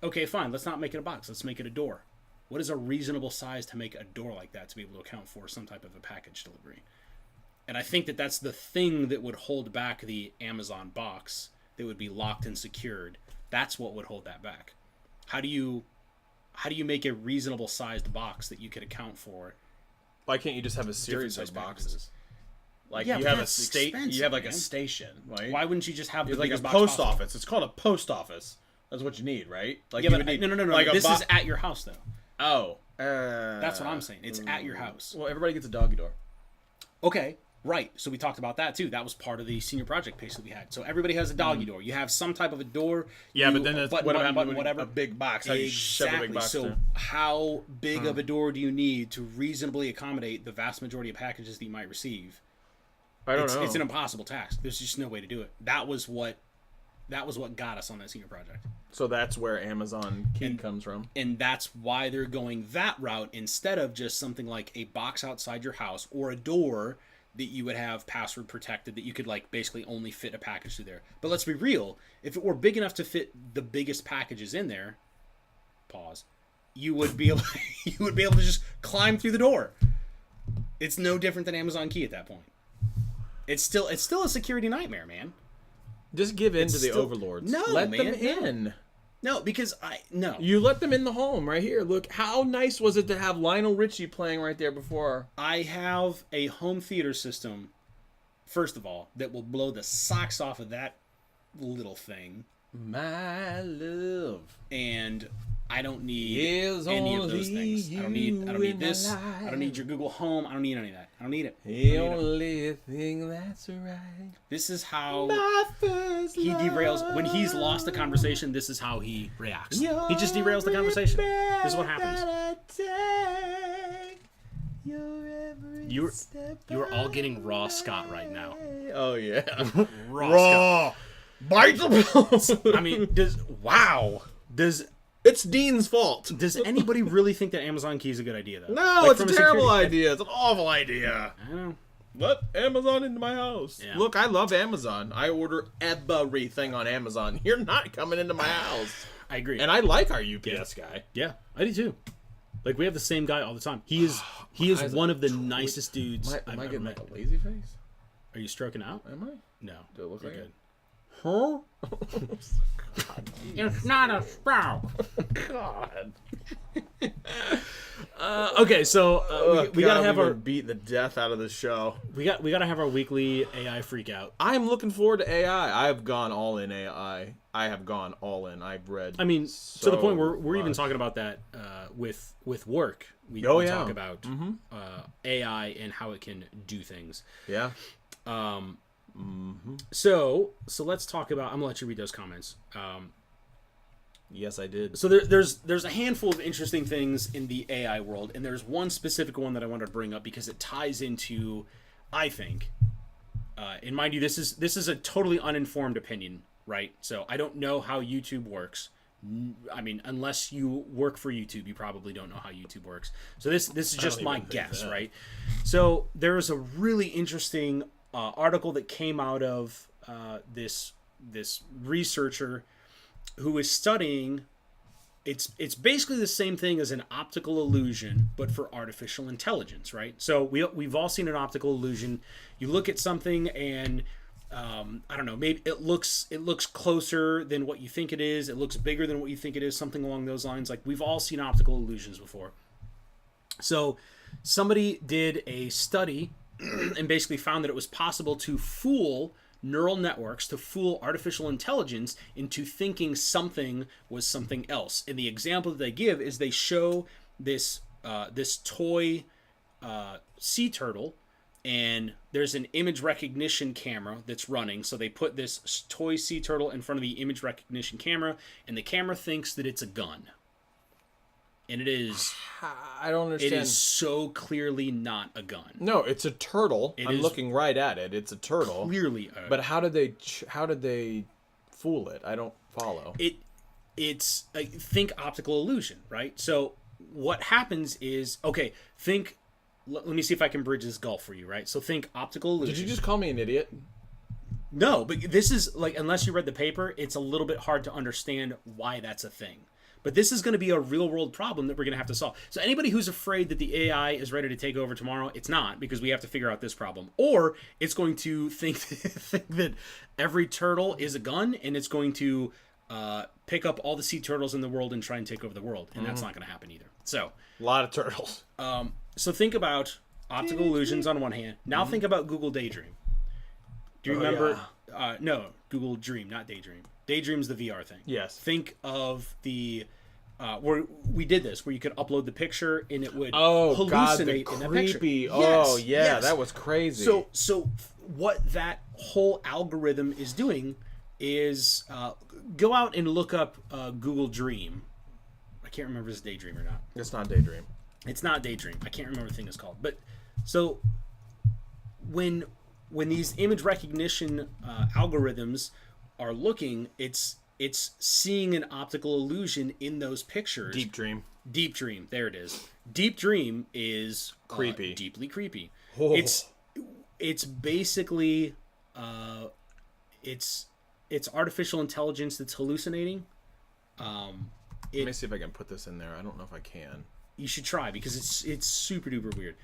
Okay, fine, let's not make it a box. Let's make it a door. What is a reasonable size to make a door like that to be able to account for some type of a package delivery? And I think that that's the thing that would hold back the Amazon box that would be locked and secured. That's what would hold that back. How do you make a reasonable sized box that you could account for? Why can't you just have a series of boxes? Like, yeah, you have a state, you have like a station, right? Why wouldn't you just have the like a biggest box post possible? office? It's called a post office. That's what you need, right? Like, yeah, you but would need, no. like this is at your house, though. Oh, that's what I'm saying. It's at your house. Well, everybody gets a doggy door. Okay, right. So we talked about that too. That was part of the senior project piece that we had. So everybody has a doggy door. You have some type of a door. Yeah, but then it's button, whatever. A big box. How you shove a big box so there? how big of a door do you need to reasonably accommodate the vast majority of packages that you might receive? I don't know. It's an impossible task. There's just no way to do it. That was what got us on that senior project. So that's where Amazon Key comes from. And that's why they're going that route instead of just something like a box outside your house or a door that you would have password protected that you could, like, basically only fit a package through there. But let's be real. If it were big enough to fit the biggest packages in there, you would be able to just climb through the door. It's no different than Amazon Key at that point. It's still a security nightmare, man. Just give in to the overlords. No, let man, them in. No, because no. You let them in the home right here. Look, how nice was it to have Lionel Richie playing right there before? I have a home theater system, first of all, that will blow the socks off of that little thing. My love. And I don't need any of those things. I don't need this. I don't need your Google Home. I don't need any of that. I don't need it. The only thing that's right. This is how he derails. When he's lost the conversation, this is how he reacts. He just derails the conversation. This is what happens. You're all getting raw Scott right now. Oh, yeah. Raw. Bite the I mean, It's Dean's fault. Does anybody really think that Amazon Key is a good idea, though? No, like, it's a terrible idea. It's an awful idea. I know. Let Amazon into my house. Yeah. Look, I love Amazon. I order everything on Amazon. You're not coming into my house. I agree. And I like our UPS guy. Yeah, I do too. Like, we have the same guy all the time. He is one of the nicest dudes I've Am I ever getting met. like a lazy face? Are you stroking out? Am I? No. Do it look You're like good. it? Huh? It's not a sprout. God. Okay, so we gotta have our beat the death out of the show. we gotta have our weekly AI freak out. I'm looking forward to AI. I've gone all in AI. I have gone all in. I've read. I mean, to the point where we're even talking about that with work. We talk about AI and how it can do things. Yeah. So let's talk about. I'm gonna let you read those comments. Yes, I did. So there's a handful of interesting things in the AI world, and there's one specific one that I wanted to bring up because it ties into, I think, and mind you, this is a totally uninformed opinion, right? So I don't know how YouTube works. I mean, unless you work for YouTube, you probably don't know how YouTube works. So this is just my guess, right? So there is a really interesting article that came out of this researcher who is studying. It's basically the same thing as an optical illusion, but for artificial intelligence, right? So we've all seen an optical illusion. You look at something and I don't know, maybe it looks closer than what you think it is. It looks bigger than what you think it is, something along those lines. Like, we've all seen optical illusions before. So somebody did a study and basically found that it was possible to fool neural networks to fool artificial intelligence into thinking something was something else. And the example that they give is they show this this toy sea turtle, and there's an image recognition camera that's running. So they put this toy sea turtle in front of the image recognition camera, and the camera thinks that it's a gun. And it is... I don't understand. It is so clearly not a gun. No, it's a turtle. I'm is looking right at it. It's a turtle. Clearly But how did they fool it? I don't follow. It's think optical illusion, right? So what happens is, okay, think... Let me see if I can bridge this gulf for you, right? So think optical illusion. Did you just call me an idiot? No, but this is, like, unless you read the paper, it's a little bit hard to understand why that's a thing. But this is going to be a real-world problem that we're going to have to solve. So anybody who's afraid that the AI is ready to take over tomorrow, it's not, because we have to figure out this problem. Or it's going to think that every turtle is a gun, and it's going to pick up all the sea turtles in the world and try and take over the world. And that's not going to happen either. So A lot of turtles. So think about optical illusions on one hand. Now think about Google Daydream. Do you remember? Yeah. No, Google Dream, not Daydream. Daydream's the VR thing. Yes. Think of the where we did this, where you could upload the picture and it would God, hallucinate the in that creepy. picture. Oh, Yes, yeah, yes. that was crazy. So what that whole algorithm is doing is go out and look up Google Dream. I can't remember if it's Daydream or not. It's not Daydream. It's not Daydream. I can't remember what the thing is called. But so when these image recognition algorithms are looking, it's seeing an optical illusion in those pictures. Deep Dream. Deep Dream. There it is. Deep Dream is Creepy. Deeply creepy. Oh. It's basically it's artificial intelligence that's hallucinating. Let me see if I can put this in there. I don't know if I can. You should try, because it's super duper weird.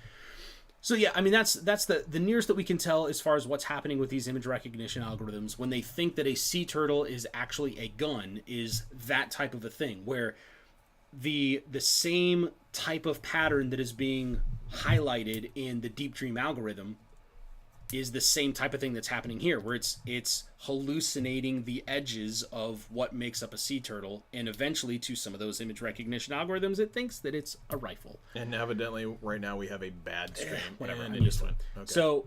So yeah, I mean that's the nearest that we can tell as far as what's happening with these image recognition algorithms when they think that a sea turtle is actually a gun, is that type of a thing where the same type of pattern that is being highlighted in the Deep Dream algorithm is the same type of thing that's happening here, where it's hallucinating the edges of what makes up a sea turtle, and eventually to some of those image recognition algorithms it thinks that it's a rifle. And evidently right now we have a bad stream. Whatever, And I it just used went. to. Okay.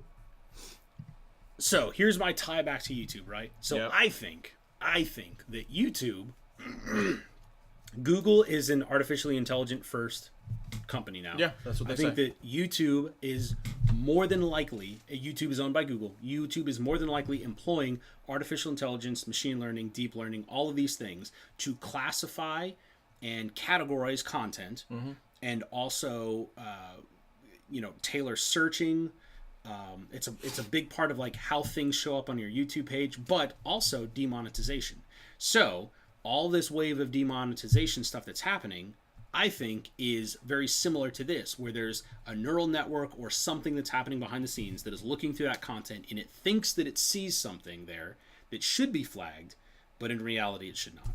So here's my tie back to YouTube, right? So Yep. I think that YouTube, Google is an artificially intelligent first company now. Yeah, that's what they I think say. that YouTube is more than likely, YouTube is owned by Google. YouTube is more than likely employing artificial intelligence, machine learning, deep learning, all of these things to classify and categorize content, and also, tailor searching. It's a big part of like how things show up on your YouTube page, but also demonetization. So all this wave of demonetization stuff that's happening, I think, is very similar to this, where there's a neural network or something that's happening behind the scenes that is looking through that content, and it thinks that it sees something there that should be flagged, but in reality it should not.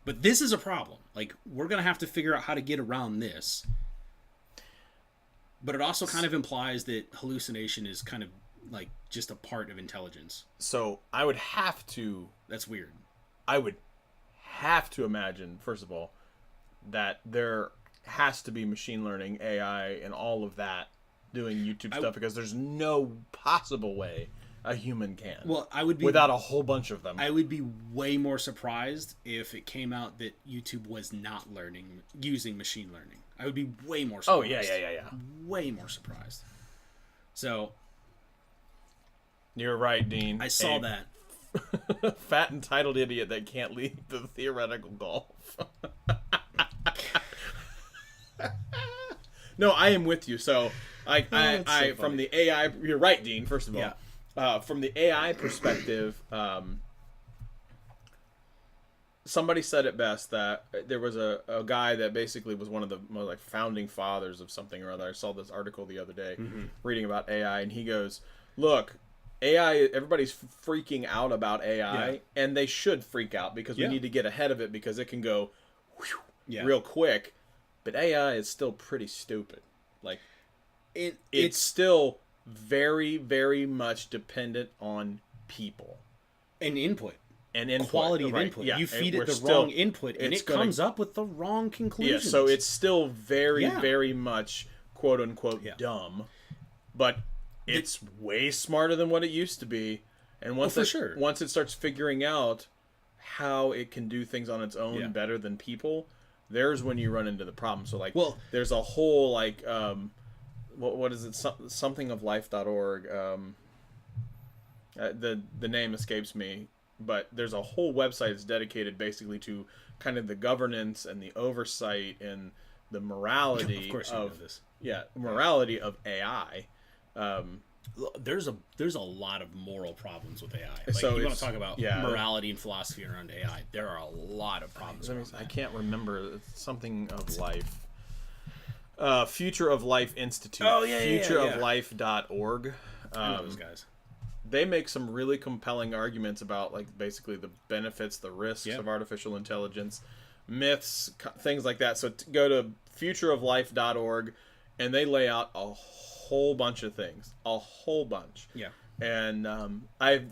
But this is a problem. Like, we're going to have to figure out how to get around this. But it also kind of implies that hallucination is kind of like just a part of intelligence. So I would have to imagine, first of all, that there has to be machine learning, AI, and all of that doing YouTube stuff, because there's no possible way a human can. Well, I would be without a whole bunch of them. I would be way more surprised if it came out that YouTube was not using machine learning. I would be way more surprised. Oh yeah. Way more surprised. So You're right, Dean. I saw that. Fat entitled idiot that can't lead the theoretical golf. No, I am with you. So I so from the AI, you're right, Dean. First of all, Yeah. From the AI perspective, somebody said it best that there was a guy that basically was one of the most like founding fathers of something or other. I saw this article the other day reading about AI, and he goes, "Look, AI, everybody's freaking out about AI, and they should freak out because we need to get ahead of it because it can go real quick. But AI is still pretty stupid. Like, it's still very, very much dependent on people and input. And input. Quality of Right. input. Yeah. You feed it the still, wrong input, and it comes up with the wrong conclusions. Yeah, so it's still very, very much quote unquote dumb, but it's way smarter than what it used to be. And once once it starts figuring out how it can do things on its own better than people, there's when you run into the problem. So like, there's a whole like, what is it? Somethingoflife.org. The name escapes me. But there's a whole website that's dedicated basically to kind of the governance and the oversight and the morality of course you know this. Morality of AI. There's a lot of moral problems with AI. Like, so you want to talk about morality and philosophy around AI? There are a lot of problems. I can't remember. It's something of life. Future of Life Institute. Oh yeah, futureoflife.org. I know those guys. They make some really compelling arguments about like basically the benefits, the risks of artificial intelligence, myths, things like that. So go to futureoflife.org and they lay out a whole bunch of things, a whole bunch. Yeah. And I've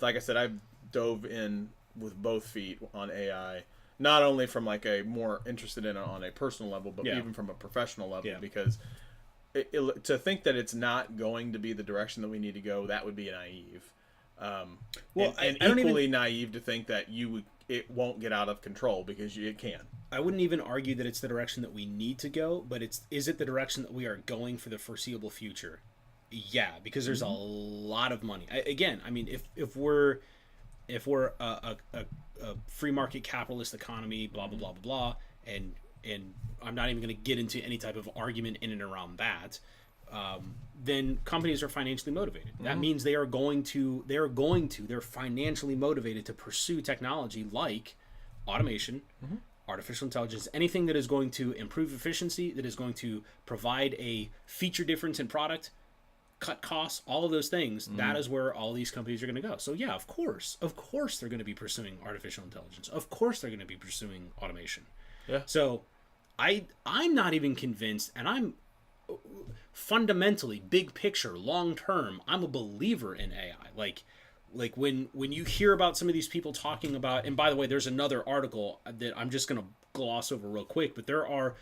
dove in with both feet on AI, not only from like a more interested in it on a personal level, but even from a professional level, because to think that it's not going to be the direction that we need to go, that would be naive. And equally naive to think that it won't get out of control, because it can. I wouldn't even argue that it's the direction that we need to go, but is it the direction that we are going for the foreseeable future? Yeah, because there's a lot of money. If we're a free market capitalist economy, blah blah blah blah blah, and I'm not even going to get into any type of argument in and around that. Then companies are financially motivated. That means they're financially motivated to pursue technology like automation, artificial intelligence, anything that is going to improve efficiency, that is going to provide a feature difference in product, cut costs, all of those things. That is where all these companies are going to go. So yeah, of course they're going to be pursuing artificial intelligence. Of course they're going to be pursuing automation. Yeah. So I'm not even convinced, and I'm fundamentally, big picture, long term, I'm a believer in AI. Like when you hear about some of these people talking about, and by the way, there's another article that I'm just going to gloss over real quick, but there are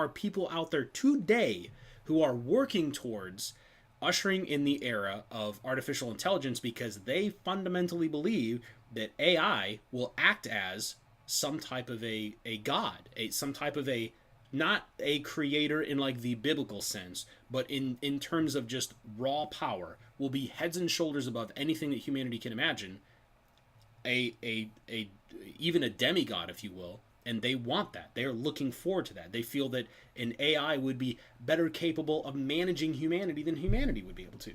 people out there today who are working towards ushering in the era of artificial intelligence, because they fundamentally believe that AI will act as some type of a god, some type of a, not a creator in like the biblical sense, but in terms of just raw power, will be heads and shoulders above anything that humanity can imagine. Even a demigod, if you will, and they want that. They are looking forward to that. They feel that an AI would be better capable of managing humanity than humanity would be able to.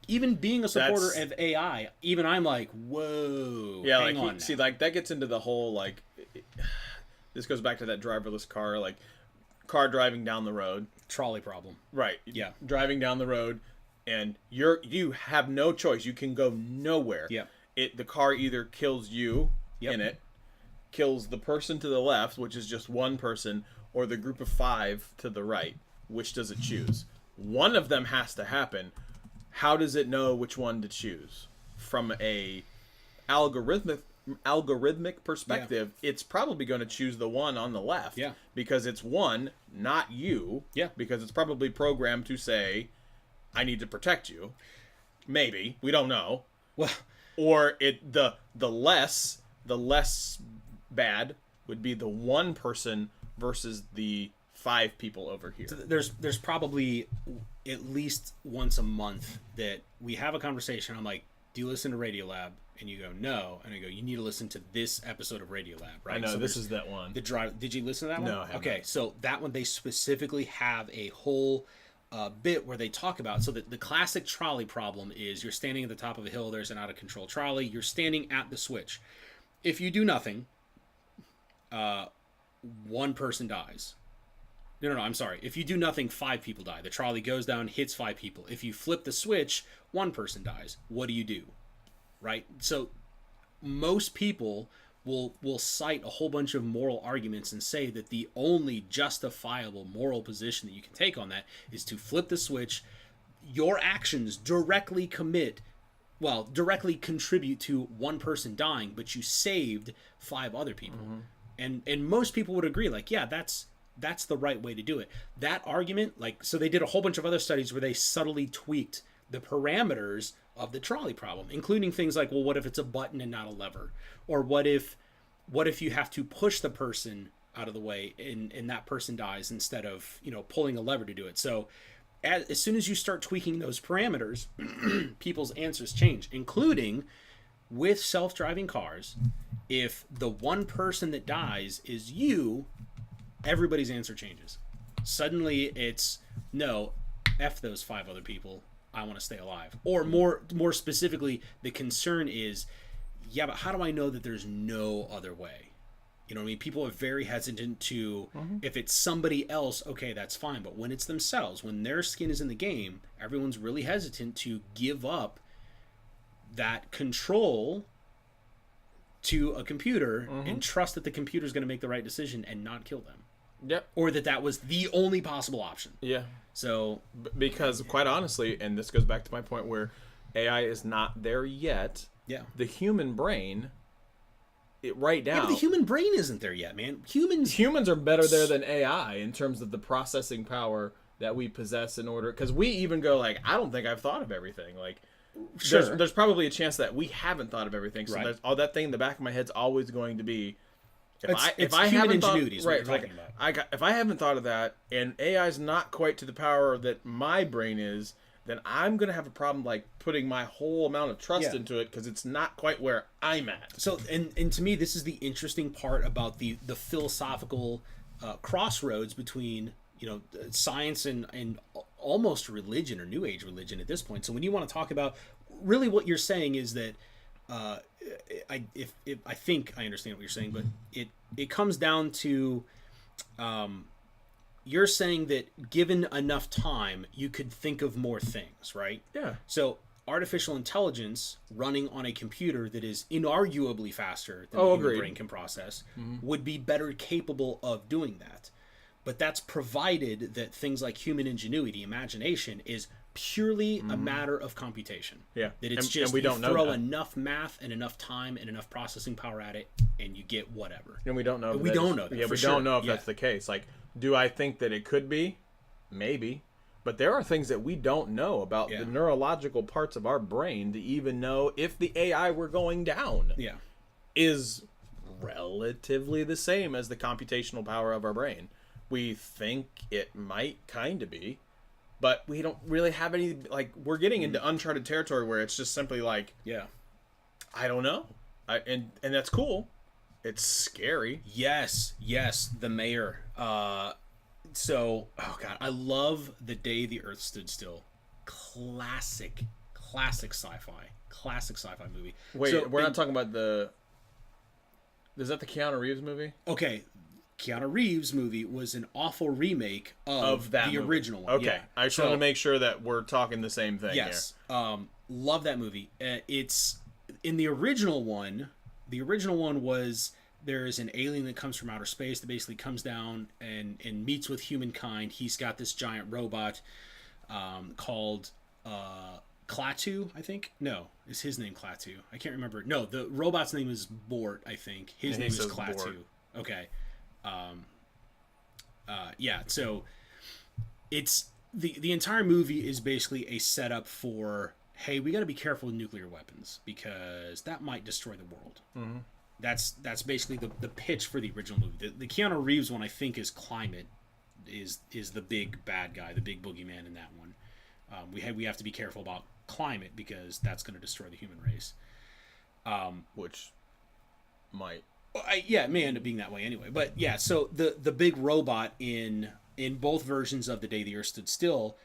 Even being a supporter of AI, even I'm like, whoa. Yeah, like that gets into the whole like. This goes back to that driverless car, like car driving down the road. Trolley problem. Right. Yeah. Driving down the road, and you have no choice. You can go nowhere. Yeah. The car either kills you in it, kills the person to the left, which is just one person, or the group of 5 to the right. Which does it choose? One of them has to happen. How does it know which one to choose? From a algorithmic perspective, it's probably going to choose the one on the left, because it's one, not you, because it's probably programmed to say, I need to protect you. Maybe, we don't know. Well, or the less bad would be the one person versus the 5 people over here. So there's probably at least once a month that we have a conversation. I'm like, do you listen to Radiolab? And you go, no. And I go, you need to listen to this episode of Radiolab, right? I know, so this is that one. Did you listen to that one? No, I haven't. Okay, so that one, they specifically have a whole bit where they talk about, so that the classic trolley problem is you're standing at the top of a hill, there's an out-of-control trolley, you're standing at the switch. If you do nothing, one person dies. No, I'm sorry. If you do nothing, 5 people die. The trolley goes down, hits 5 people. If you flip the switch, 1 person dies. What do? Right? So most people will cite a whole bunch of moral arguments and say that the only justifiable moral position that you can take on that is to flip the switch, your actions directly contribute to one person dying, but you saved 5 other people. And most people would agree, like, yeah, that's the right way to do it. That argument, like, so they did a whole bunch of other studies where they subtly tweaked the parameters of the trolley problem, including things like, well, what if it's a button and not a lever? Or what if you have to push the person out of the way and that person dies instead of, pulling a lever to do it? So as soon as you start tweaking those parameters, people's answers change, including with self-driving cars. If the one person that dies is you, everybody's answer changes. Suddenly it's, no, F those 5 other people, I want to stay alive. Or more specifically, the concern is, yeah, but how do I know that there's no other way? You know what I mean? People are very hesitant to, if it's somebody else, okay, that's fine. But when it's themselves, when their skin is in the game, everyone's really hesitant to give up that control to a computer and trust that the computer is going to make the right decision and not kill them. Yep. Or that was the only possible option. Yeah. So, because quite honestly, and this goes back to my point where AI is not there yet. Yeah. The human brain, right now. Yeah, but the human brain isn't there yet, man. Humans are better there than AI in terms of the processing power that we possess in order. Because we even go like, I don't think I've thought of everything. Like, sure. There's probably a chance that we haven't thought of everything. So Right. there's all that thing in the back of my head's always going to be. It's I human haven't thought, ingenuity is what right, you're talking about. if I haven't thought of that, and AI's not quite to the power that my brain is, then I'm gonna have a problem like putting my whole amount of trust into it because it's not quite where I'm at. So, and to me, this is the interesting part about the philosophical crossroads between science and almost religion or New Age religion at this point. So when you want to talk about, really what you're saying is that I think I understand what you're saying, but it comes down to you're saying that given enough time, you could think of more things, right? Yeah. So artificial intelligence running on a computer that is inarguably faster than the human brain can process would be better capable of doing that. But that's provided that things like human ingenuity, imagination, is purely a matter of computation. Yeah. That it's and we don't know throw that. enough math and enough time and enough processing power at it, and you get whatever. And we don't know. We don't know that. Yeah, for we sure. don't know if that's the case. Like, do I think that it could be? Maybe. But there are things that we don't know about the neurological parts of our brain to even know if the AI we're going down is relatively the same as the computational power of our brain. We think it might kind of be, but we don't really have any, like, we're getting into uncharted territory where it's just simply like, I don't know. And that's cool. It's scary. Yes, the mayor. So, oh god, I love The Day the Earth Stood Still. Classic sci-fi movie. Wait, so, we're not talking about is that the Keanu Reeves movie? Okay, Keanu Reeves movie was an awful remake of the movie. original one. Okay, Yeah. I just want to make sure that we're talking the same thing. Yes, love that movie. It's in the original one. The original one was there's an alien that comes from outer space that basically comes down and meets with humankind. He's got this giant robot called Klaatu, I think. No, is his name Klaatu? I can't remember. No, the robot's name is Bort, I think. His name is Klaatu. Bort. Okay. So it's the entire movie is basically a setup for, hey, we got to be careful with nuclear weapons because that might destroy the world. Mm-hmm. That's basically the pitch for the original movie. The Keanu Reeves one, I think, is climate is the big bad guy, the big boogeyman in that one. We have to be careful about climate because that's going to destroy the human race. Which might. It may end up being that way anyway. But yeah, so the big robot in both versions of The Day the Earth Stood Still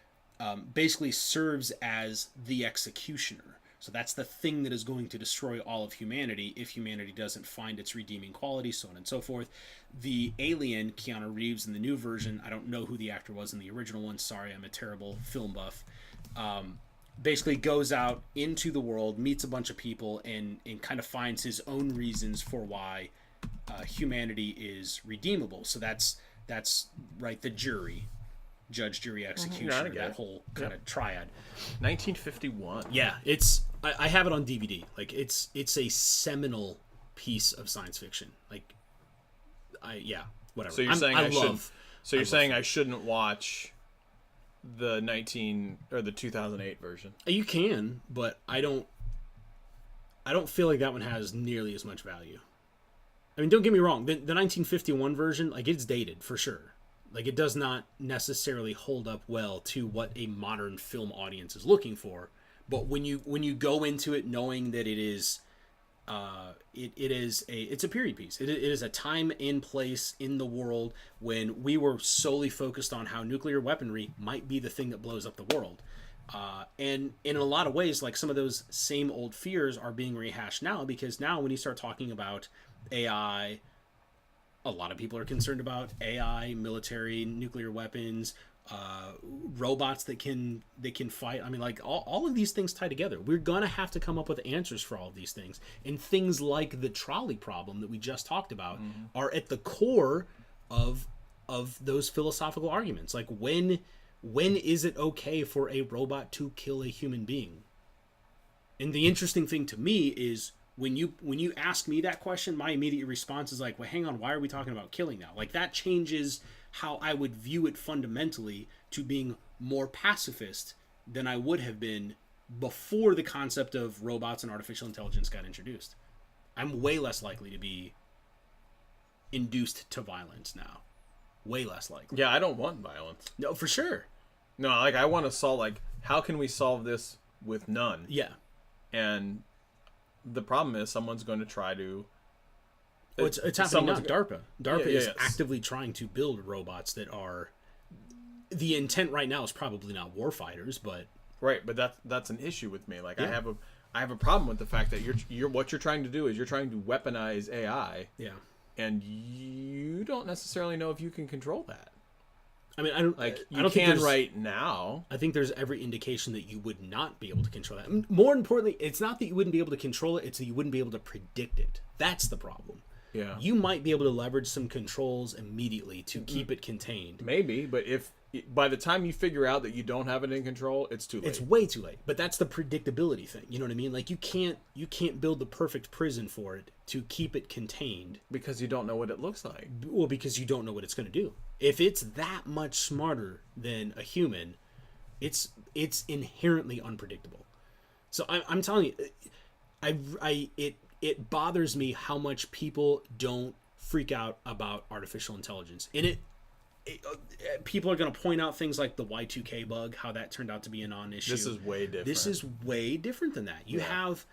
basically serves as the executioner. So that's the thing that is going to destroy all of humanity if humanity doesn't find its redeeming quality, so on and so forth. The alien, Keanu Reeves, in the new version, I don't know who the actor was in the original one. Sorry, I'm a terrible film buff. Basically goes out into the world, meets a bunch of people, and kind of finds his own reasons for why humanity is redeemable. So that's right, the jury. judge, jury, execution, I or get that it. whole kind of triad. 1951. Yeah, I have it on DVD. Like it's a seminal piece of science fiction. Like whatever. So you're saying I shouldn't. So you're saying it. I shouldn't watch the 2008 version. You can, but I don't feel like that one has nearly as much value. I mean, don't get me wrong. The 1951 version, like, it's dated for sure. Like, it does not necessarily hold up well to what a modern film audience is looking for. But when you go into it knowing that it is, it's a period piece. It is a time and place in the world when we were solely focused on how nuclear weaponry might be the thing that blows up the world. And in a lot of ways, like, some of those same old fears are being rehashed now, because now when you start talking about AI, a lot of people are concerned about AI, military, nuclear weapons, robots that can fight. I mean, like, all of these things tie together. We're gonna have to come up with answers for all of these things, and things like the trolley problem that we just talked about are at the core of those philosophical arguments. Like, when is it okay for a robot to kill a human being? And the interesting thing to me is when you ask me that question, my immediate response is like, well, hang on, why are we talking about killing now? Like, that changes how I would view it fundamentally to being more pacifist than I would have been before the concept of robots and artificial intelligence got introduced. I'm way less likely to be induced to violence now. Way less likely. Yeah, I don't want violence. No, for sure. No, like, I want to solve, like, how can we solve this with none? Yeah. And the problem is someone's going to try to... Well, it's happening now. DARPA. DARPA is yes. actively trying to build robots that are... The intent right now is probably not warfighters, but... Right, but that's an issue with me. Like, Yeah. I have a problem with the fact that you're what you're trying to do is you're trying to weaponize AI. Yeah. And you don't necessarily know if you can control that. I mean, I don't You think can right now. I think there's every indication that you would not be able to control that. More importantly, it's not that you wouldn't be able to control it, it's that you wouldn't be able to predict it. That's the problem. Yeah. You might be able to leverage some controls immediately to keep it contained. Maybe, but if by the time you figure out that you don't have it in control, it's too late. It's way too late. But that's the predictability thing. You know what I mean? Like, you can't build the perfect prison for it to keep it contained. Because you don't know what it looks like. Well, because you don't know what it's going to do. If it's that much smarter than a human, it's inherently unpredictable. So I'm telling you, it bothers me how much people don't freak out about artificial intelligence. And people are going to point out things like the Y2K bug, how that turned out to be a non-issue. This is way different. This is way different than that. You have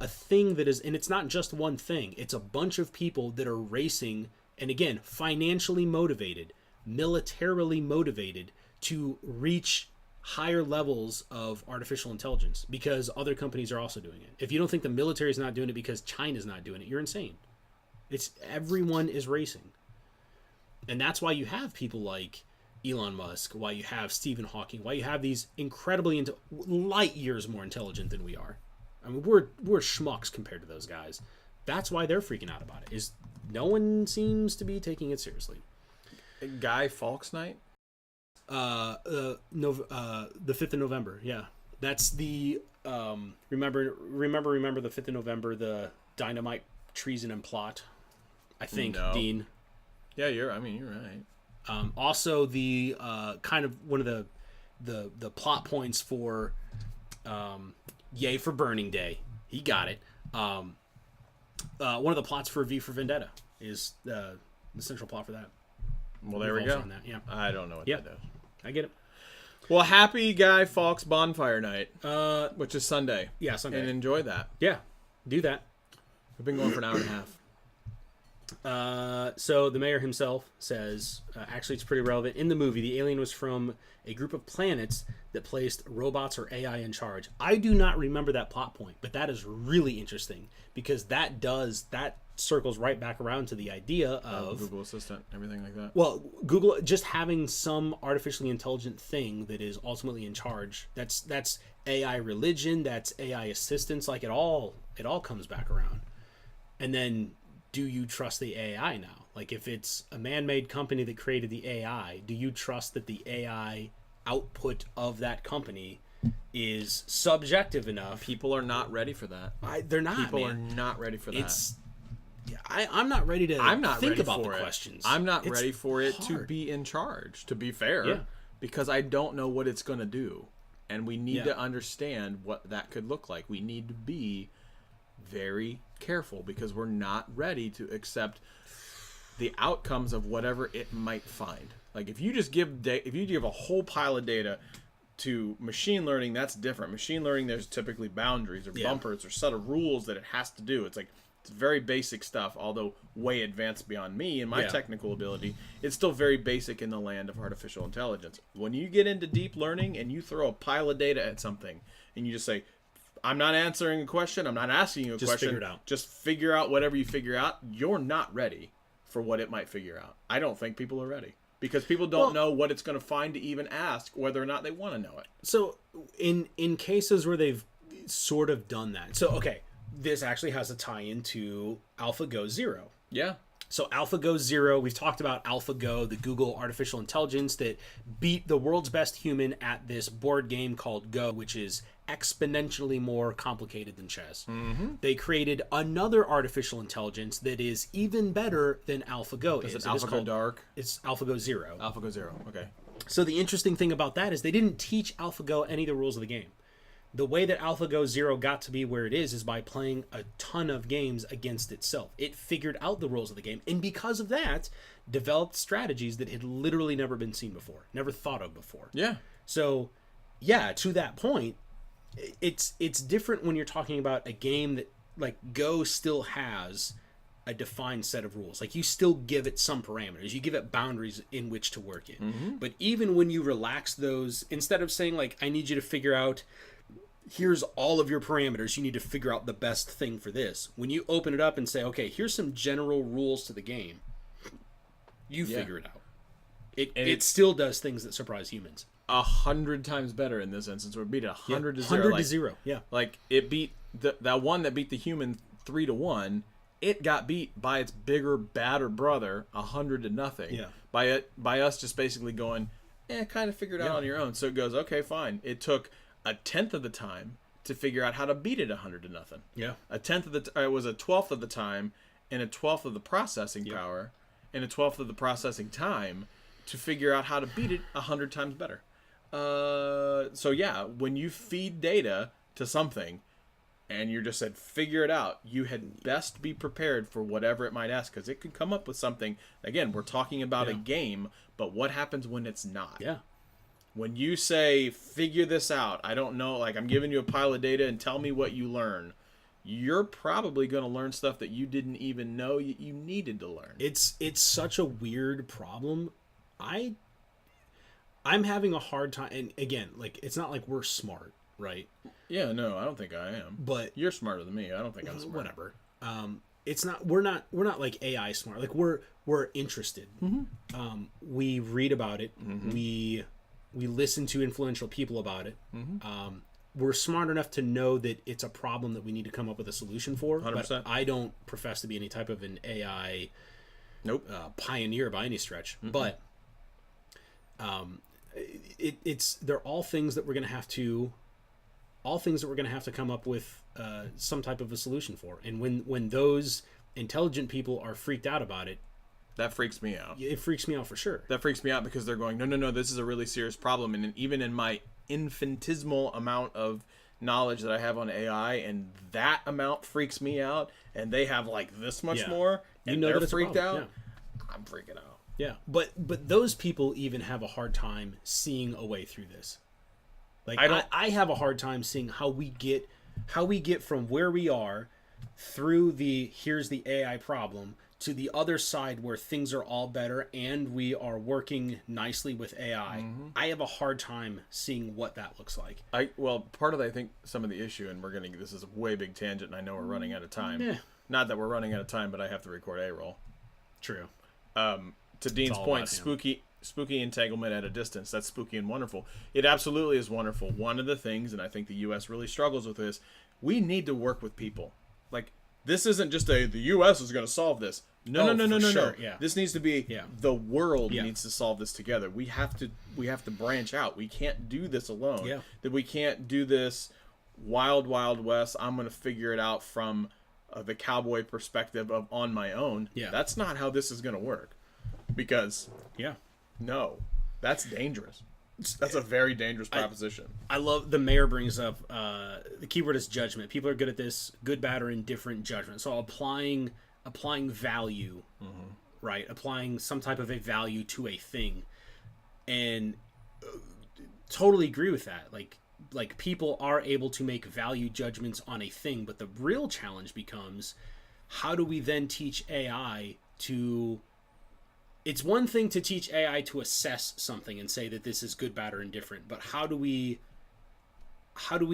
a thing that is, and it's not just one thing. It's a bunch of people that are racing, and again, financially motivated, militarily motivated to reach higher levels of artificial intelligence because other companies are also doing it. If you don't think the military is not doing it because China's not doing it, you're insane. Everyone is racing. And that's why you have people like Elon Musk, why you have Stephen Hawking, why you have these incredibly light years more intelligent than we are. I mean, we're schmucks compared to those guys. That's why they're freaking out about it. Is no one seems to be taking it seriously. Guy Fawkes Night? The 5th of November. Yeah, that's the remember the 5th of November, the dynamite treason and plot. I think No. Dean. Yeah, you're right. Also, the kind of one of the plot points for Yay for Burning Day. He got it. One of the plots for V for Vendetta is the central plot for that. Well, there we go. On that. Yeah, I don't know what that does. I get it. Well, happy Guy Fawkes Bonfire Night, which is Sunday. Yeah, Sunday. And enjoy that. Yeah, do that. We've been going for an hour and a half. So the mayor himself says, actually it's pretty relevant. In the movie, the alien was from a group of planets that placed robots or AI in charge. I do not remember that plot point, but that is really interesting because that circles right back around to the idea of Google Assistant, everything like that. Well, Google just having some artificially intelligent thing that is ultimately in charge. That's AI religion, that's AI assistance, like it all comes back around. And then do you trust the AI now? Like, if it's a man-made company that created the AI, do you trust that the AI output of that company is subjective enough? People are not ready for that. They're not. People man. are not ready for that. It's. I'm not ready to. I'm not think ready about for the it. questions. I'm not It's ready for it to hard. be in charge. To be fair, Yeah. because I don't know what it's going to do, and we need Yeah. to understand what that could look like. We need to be very careful because we're not ready to accept the outcomes of whatever it might find. Like if you just give a whole pile of data to machine learning, that's different. Machine learning, there's typically boundaries or bumpers or set of rules that it has to do. It's very basic stuff, although way advanced beyond me and my technical ability. It's still very basic in the land of artificial intelligence. When you get into deep learning and you throw a pile of data at something and you just say, I'm not answering a question, I'm not asking you a question. Figure it out. Just figure out whatever you figure out. You're not ready for what it might figure out. I don't think people are ready because people don't know what it's going to find to even ask whether or not they want to know it. So in cases where they've sort of done that. So okay, this actually has a tie-in to AlphaGo Zero. Yeah. So AlphaGo Zero, we've talked about AlphaGo, the Google artificial intelligence that beat the world's best human at this board game called Go, which is exponentially more complicated than chess. Mm-hmm. They created another artificial intelligence that is even better than AlphaGo. Is it AlphaGo Dark? It's AlphaGo Zero. AlphaGo Zero, okay. So the interesting thing about that is they didn't teach AlphaGo any of the rules of the game. The way that AlphaGo Zero got to be where it is by playing a ton of games against itself. It figured out the rules of the game, and because of that, developed strategies that had literally never been seen before, never thought of before. Yeah. So, yeah, to that point, it's different when you're talking about a game that, like, Go still has a defined set of rules. Like, you still give it some parameters. You give it boundaries in which to work in. Mm-hmm. But even when you relax those, instead of saying, like, I need you to figure out, here's all of your parameters, you need to figure out the best thing for this. When you open it up and say, okay, here's some general rules to the game, you figure it out. It still does things that surprise humans. 100 times better in this instance. Or beat it 100 to 0. 100 to 0, yeah. Like, it beat that one that beat the human 3-1. It got beat by its bigger, badder brother 100 to nothing. Yeah. By us just basically going, kind of figure it out on your own. So it goes, okay, fine. It took a tenth of the time to figure out how to beat it 100 to nothing. Yeah. It was a 12th of the time and a 12th of the processing power and a 12th of the processing time to figure out how to beat it 100 times better. So yeah, when you feed data to something and you're just said, figure it out, you had best be prepared for whatever it might ask, because it could come up with something. Again, we're talking about a game, but what happens when it's not? Yeah. When you say, figure this out, I don't know, like I'm giving you a pile of data and tell me what you learn, you're probably going to learn stuff that you didn't even know you needed to learn. It's such a weird problem. I'm having a hard time, and again, like, it's not like we're smart, right? Yeah, no, I don't think I am. But you're smarter than me. I don't think I'm smart. Whatever. It's not. We're not like AI smart. Like, we're interested. Mm-hmm. We read about it. Mm-hmm. We listen to influential people about it. Mm-hmm. We're smart enough to know that it's a problem that we need to come up with a solution for. 100%. But I don't profess to be any type of an AI pioneer by any stretch. Mm-hmm. But they're all things that we're going to have to come up with some type of a solution for. And when those intelligent people are freaked out about it, that freaks me out. It freaks me out for sure. That freaks me out because they're going, no, this is a really serious problem. And even in my infinitesimal amount of knowledge that I have on AI, and that amount freaks me out, and they have like this much more, and they're freaked out, I'm freaking out. Yeah, but those people even have a hard time seeing a way through this. Like, I have a hard time seeing how we get from where we are through here's the AI problem to the other side where things are all better and we are working nicely with AI. Mm-hmm. I have a hard time seeing what that looks like. Part of I think some of the issue, and this is a way big tangent, and I know we're running out of time. Yeah. Not that we're running out of time, but I have to record A-roll. True. To Dean's point, spooky entanglement at a distance. That's spooky and wonderful. It absolutely is wonderful. One of the things, and I think the U.S. really struggles with this, we need to work with people. Like, this isn't just the U.S. is going to solve this. No. Yeah. This needs to be the world needs to solve this together. We have to branch out. We can't do this alone. Yeah. That we can't do this wild west. I'm going to figure it out from the cowboy perspective of on my own. Yeah. That's not how this is going to work. Because no, that's dangerous. That's a very dangerous proposition. I love the mayor brings up the keyword is judgment. People are good at this, good, bad, or indifferent judgment. So applying value, right? Applying some type of a value to a thing, and totally agree with that. Like people are able to make value judgments on a thing, but the real challenge becomes how do we then teach AI to? It's one thing to teach AI to assess something and say that this is good, bad, or indifferent, but how do we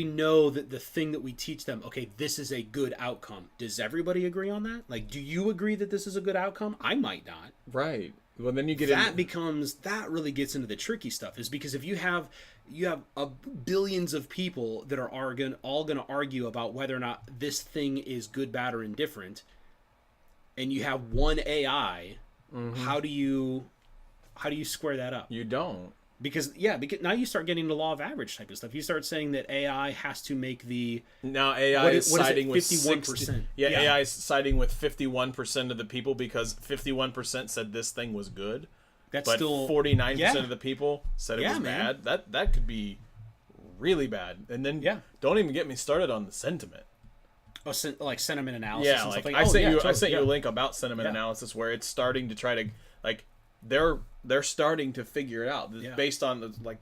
know that the thing that we teach them, okay, this is a good outcome? Does everybody agree on that? Like, do you agree that this is a good outcome? I might not. Right. Well, then you get that really gets into the tricky stuff, is because if you have billions of people that are all going to argue about whether or not this thing is good, bad, or indifferent, and you have one AI. How do you square that up? You don't. Because now you start getting the law of average type of stuff. You start saying that AI has to make the now AI is siding with 51%. AI is siding with 51% of the people because 51% said this thing was good. That's but still 49% of the people said it was bad. That could be really bad. And then don't even get me started on the sentiment. Oh, like sentiment analysis. Yeah, and like stuff I sent you a link about sentiment analysis where it's starting to try to like they're starting to figure it out based on like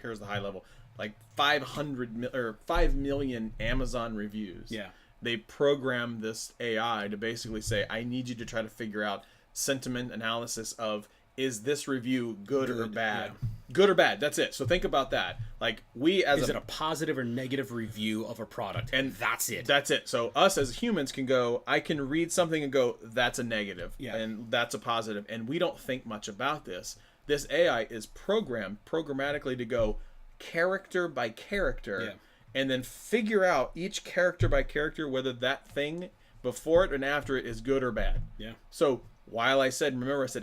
here's the high level like 5 million Amazon reviews. Yeah, they program this AI to basically say I need you to try to figure out sentiment analysis of is this review good or bad. Yeah. Good or bad, that's it. So think about that. Like is it a positive or negative review of a product? And that's it. That's it. So us as humans can go, I can read something and go, that's a negative. Yeah. And that's a positive. And we don't think much about this. This AI is programmatically to go character by character and then figure out each character by character whether that thing before it and after it is good or bad. Yeah. So while I said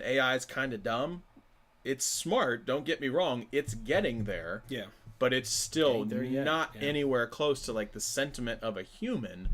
AI is kind of dumb, it's smart, don't get me wrong, it's getting there. Yeah. But it's still not anywhere close to like the sentiment of a human.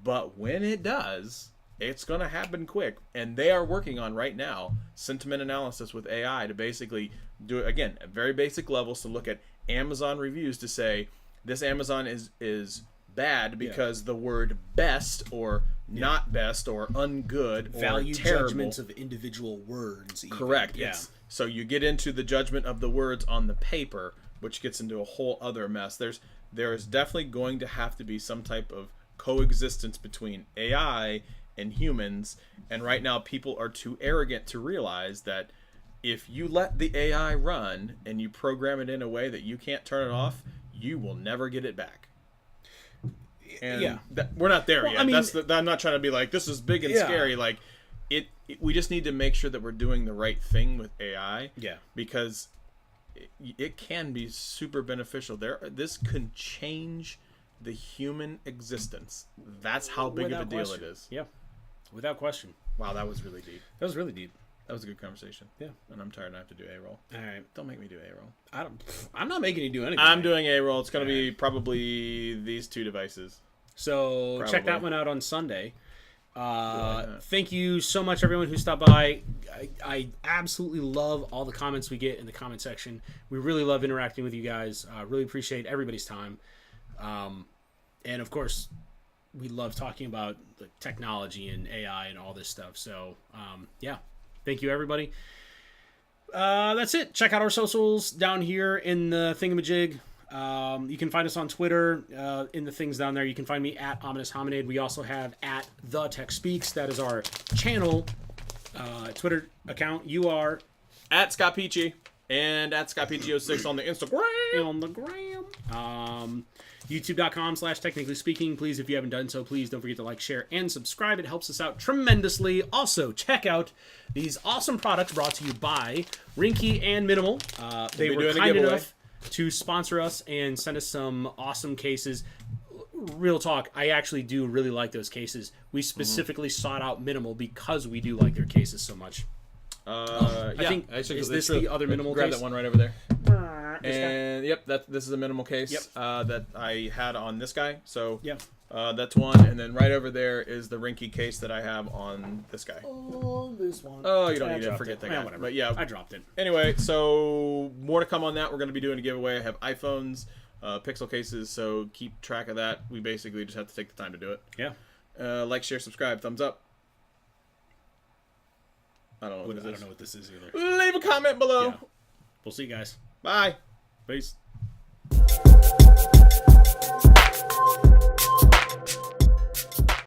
But when it does, it's going to happen quick. And they are working on right now sentiment analysis with AI to basically do it again at very basic levels to look at Amazon reviews to say this Amazon is bad because the word best or not best or ungood or value terrible. Judgments of individual words. Even. Correct. Yeah. So you get into the judgment of the words on the paper, which gets into a whole other mess. There is definitely going to have to be some type of coexistence between AI and humans, and right now people are too arrogant to realize that if you let the AI run and you program it in a way that you can't turn it off, you will never get it back. And we're not there yet. I mean, I'm not trying to be like this is big and scary. Like we just need to make sure that we're doing the right thing with AI. Yeah. Because it can be super beneficial. This can change the human existence. That's how big of a deal it is. Yeah. Without question. Wow, that was really deep. That was really deep. That was a good conversation. Yeah. And I'm tired and I have to do A-roll. All right. Don't make me do A-roll. I'm not making you do anything. I'm doing A-roll. It's going to be probably these two devices. So check that one out on Sunday. Thank you so much, everyone who stopped by. I absolutely love all the comments we get in the comment section. We really love interacting with you guys. Really appreciate everybody's time. And of course, we love talking about the technology and AI and all this stuff. So thank you, everybody. That's it. Check out our socials down here in the thingamajig. You can find us on Twitter in the things down there. You can find me at Ominous Hominid. We also have at The Tech Speaks. That is our channel Twitter account. You are at Scott Peachy and at Scott Peachy06 on the Instagram. On the gram. YouTube.com/technically speaking. Please, if you haven't done so, please don't forget to like, share, and subscribe. It helps us out tremendously. Also, check out these awesome products brought to you by Rinky and Minimal. They were kind enough to sponsor us and send us some awesome cases. real talk, I actually do really like those cases. We specifically sought out Minimal because we do like their cases so much. I think is this the other Minimal Grab case? that one right over there. This guy? And yep, this is a Minimal case Yep. that I had on this guy. So Yeah. that's one, and then right over there is the Rinky case that I have on this guy. Oh, this one. Oh, you don't I need to dropped forget it. that Yeah, guy. whatever. But yeah, I dropped it. anyway, so more to come on that. We're going to be doing a giveaway. I have iPhones, Pixel cases, so keep track of that. We basically just have to take the time to do it. Yeah. Like, share, subscribe, thumbs up. I don't know what I this don't is. know what this is either. Leave a comment below. Yeah. We'll see you guys. Bye. Peace.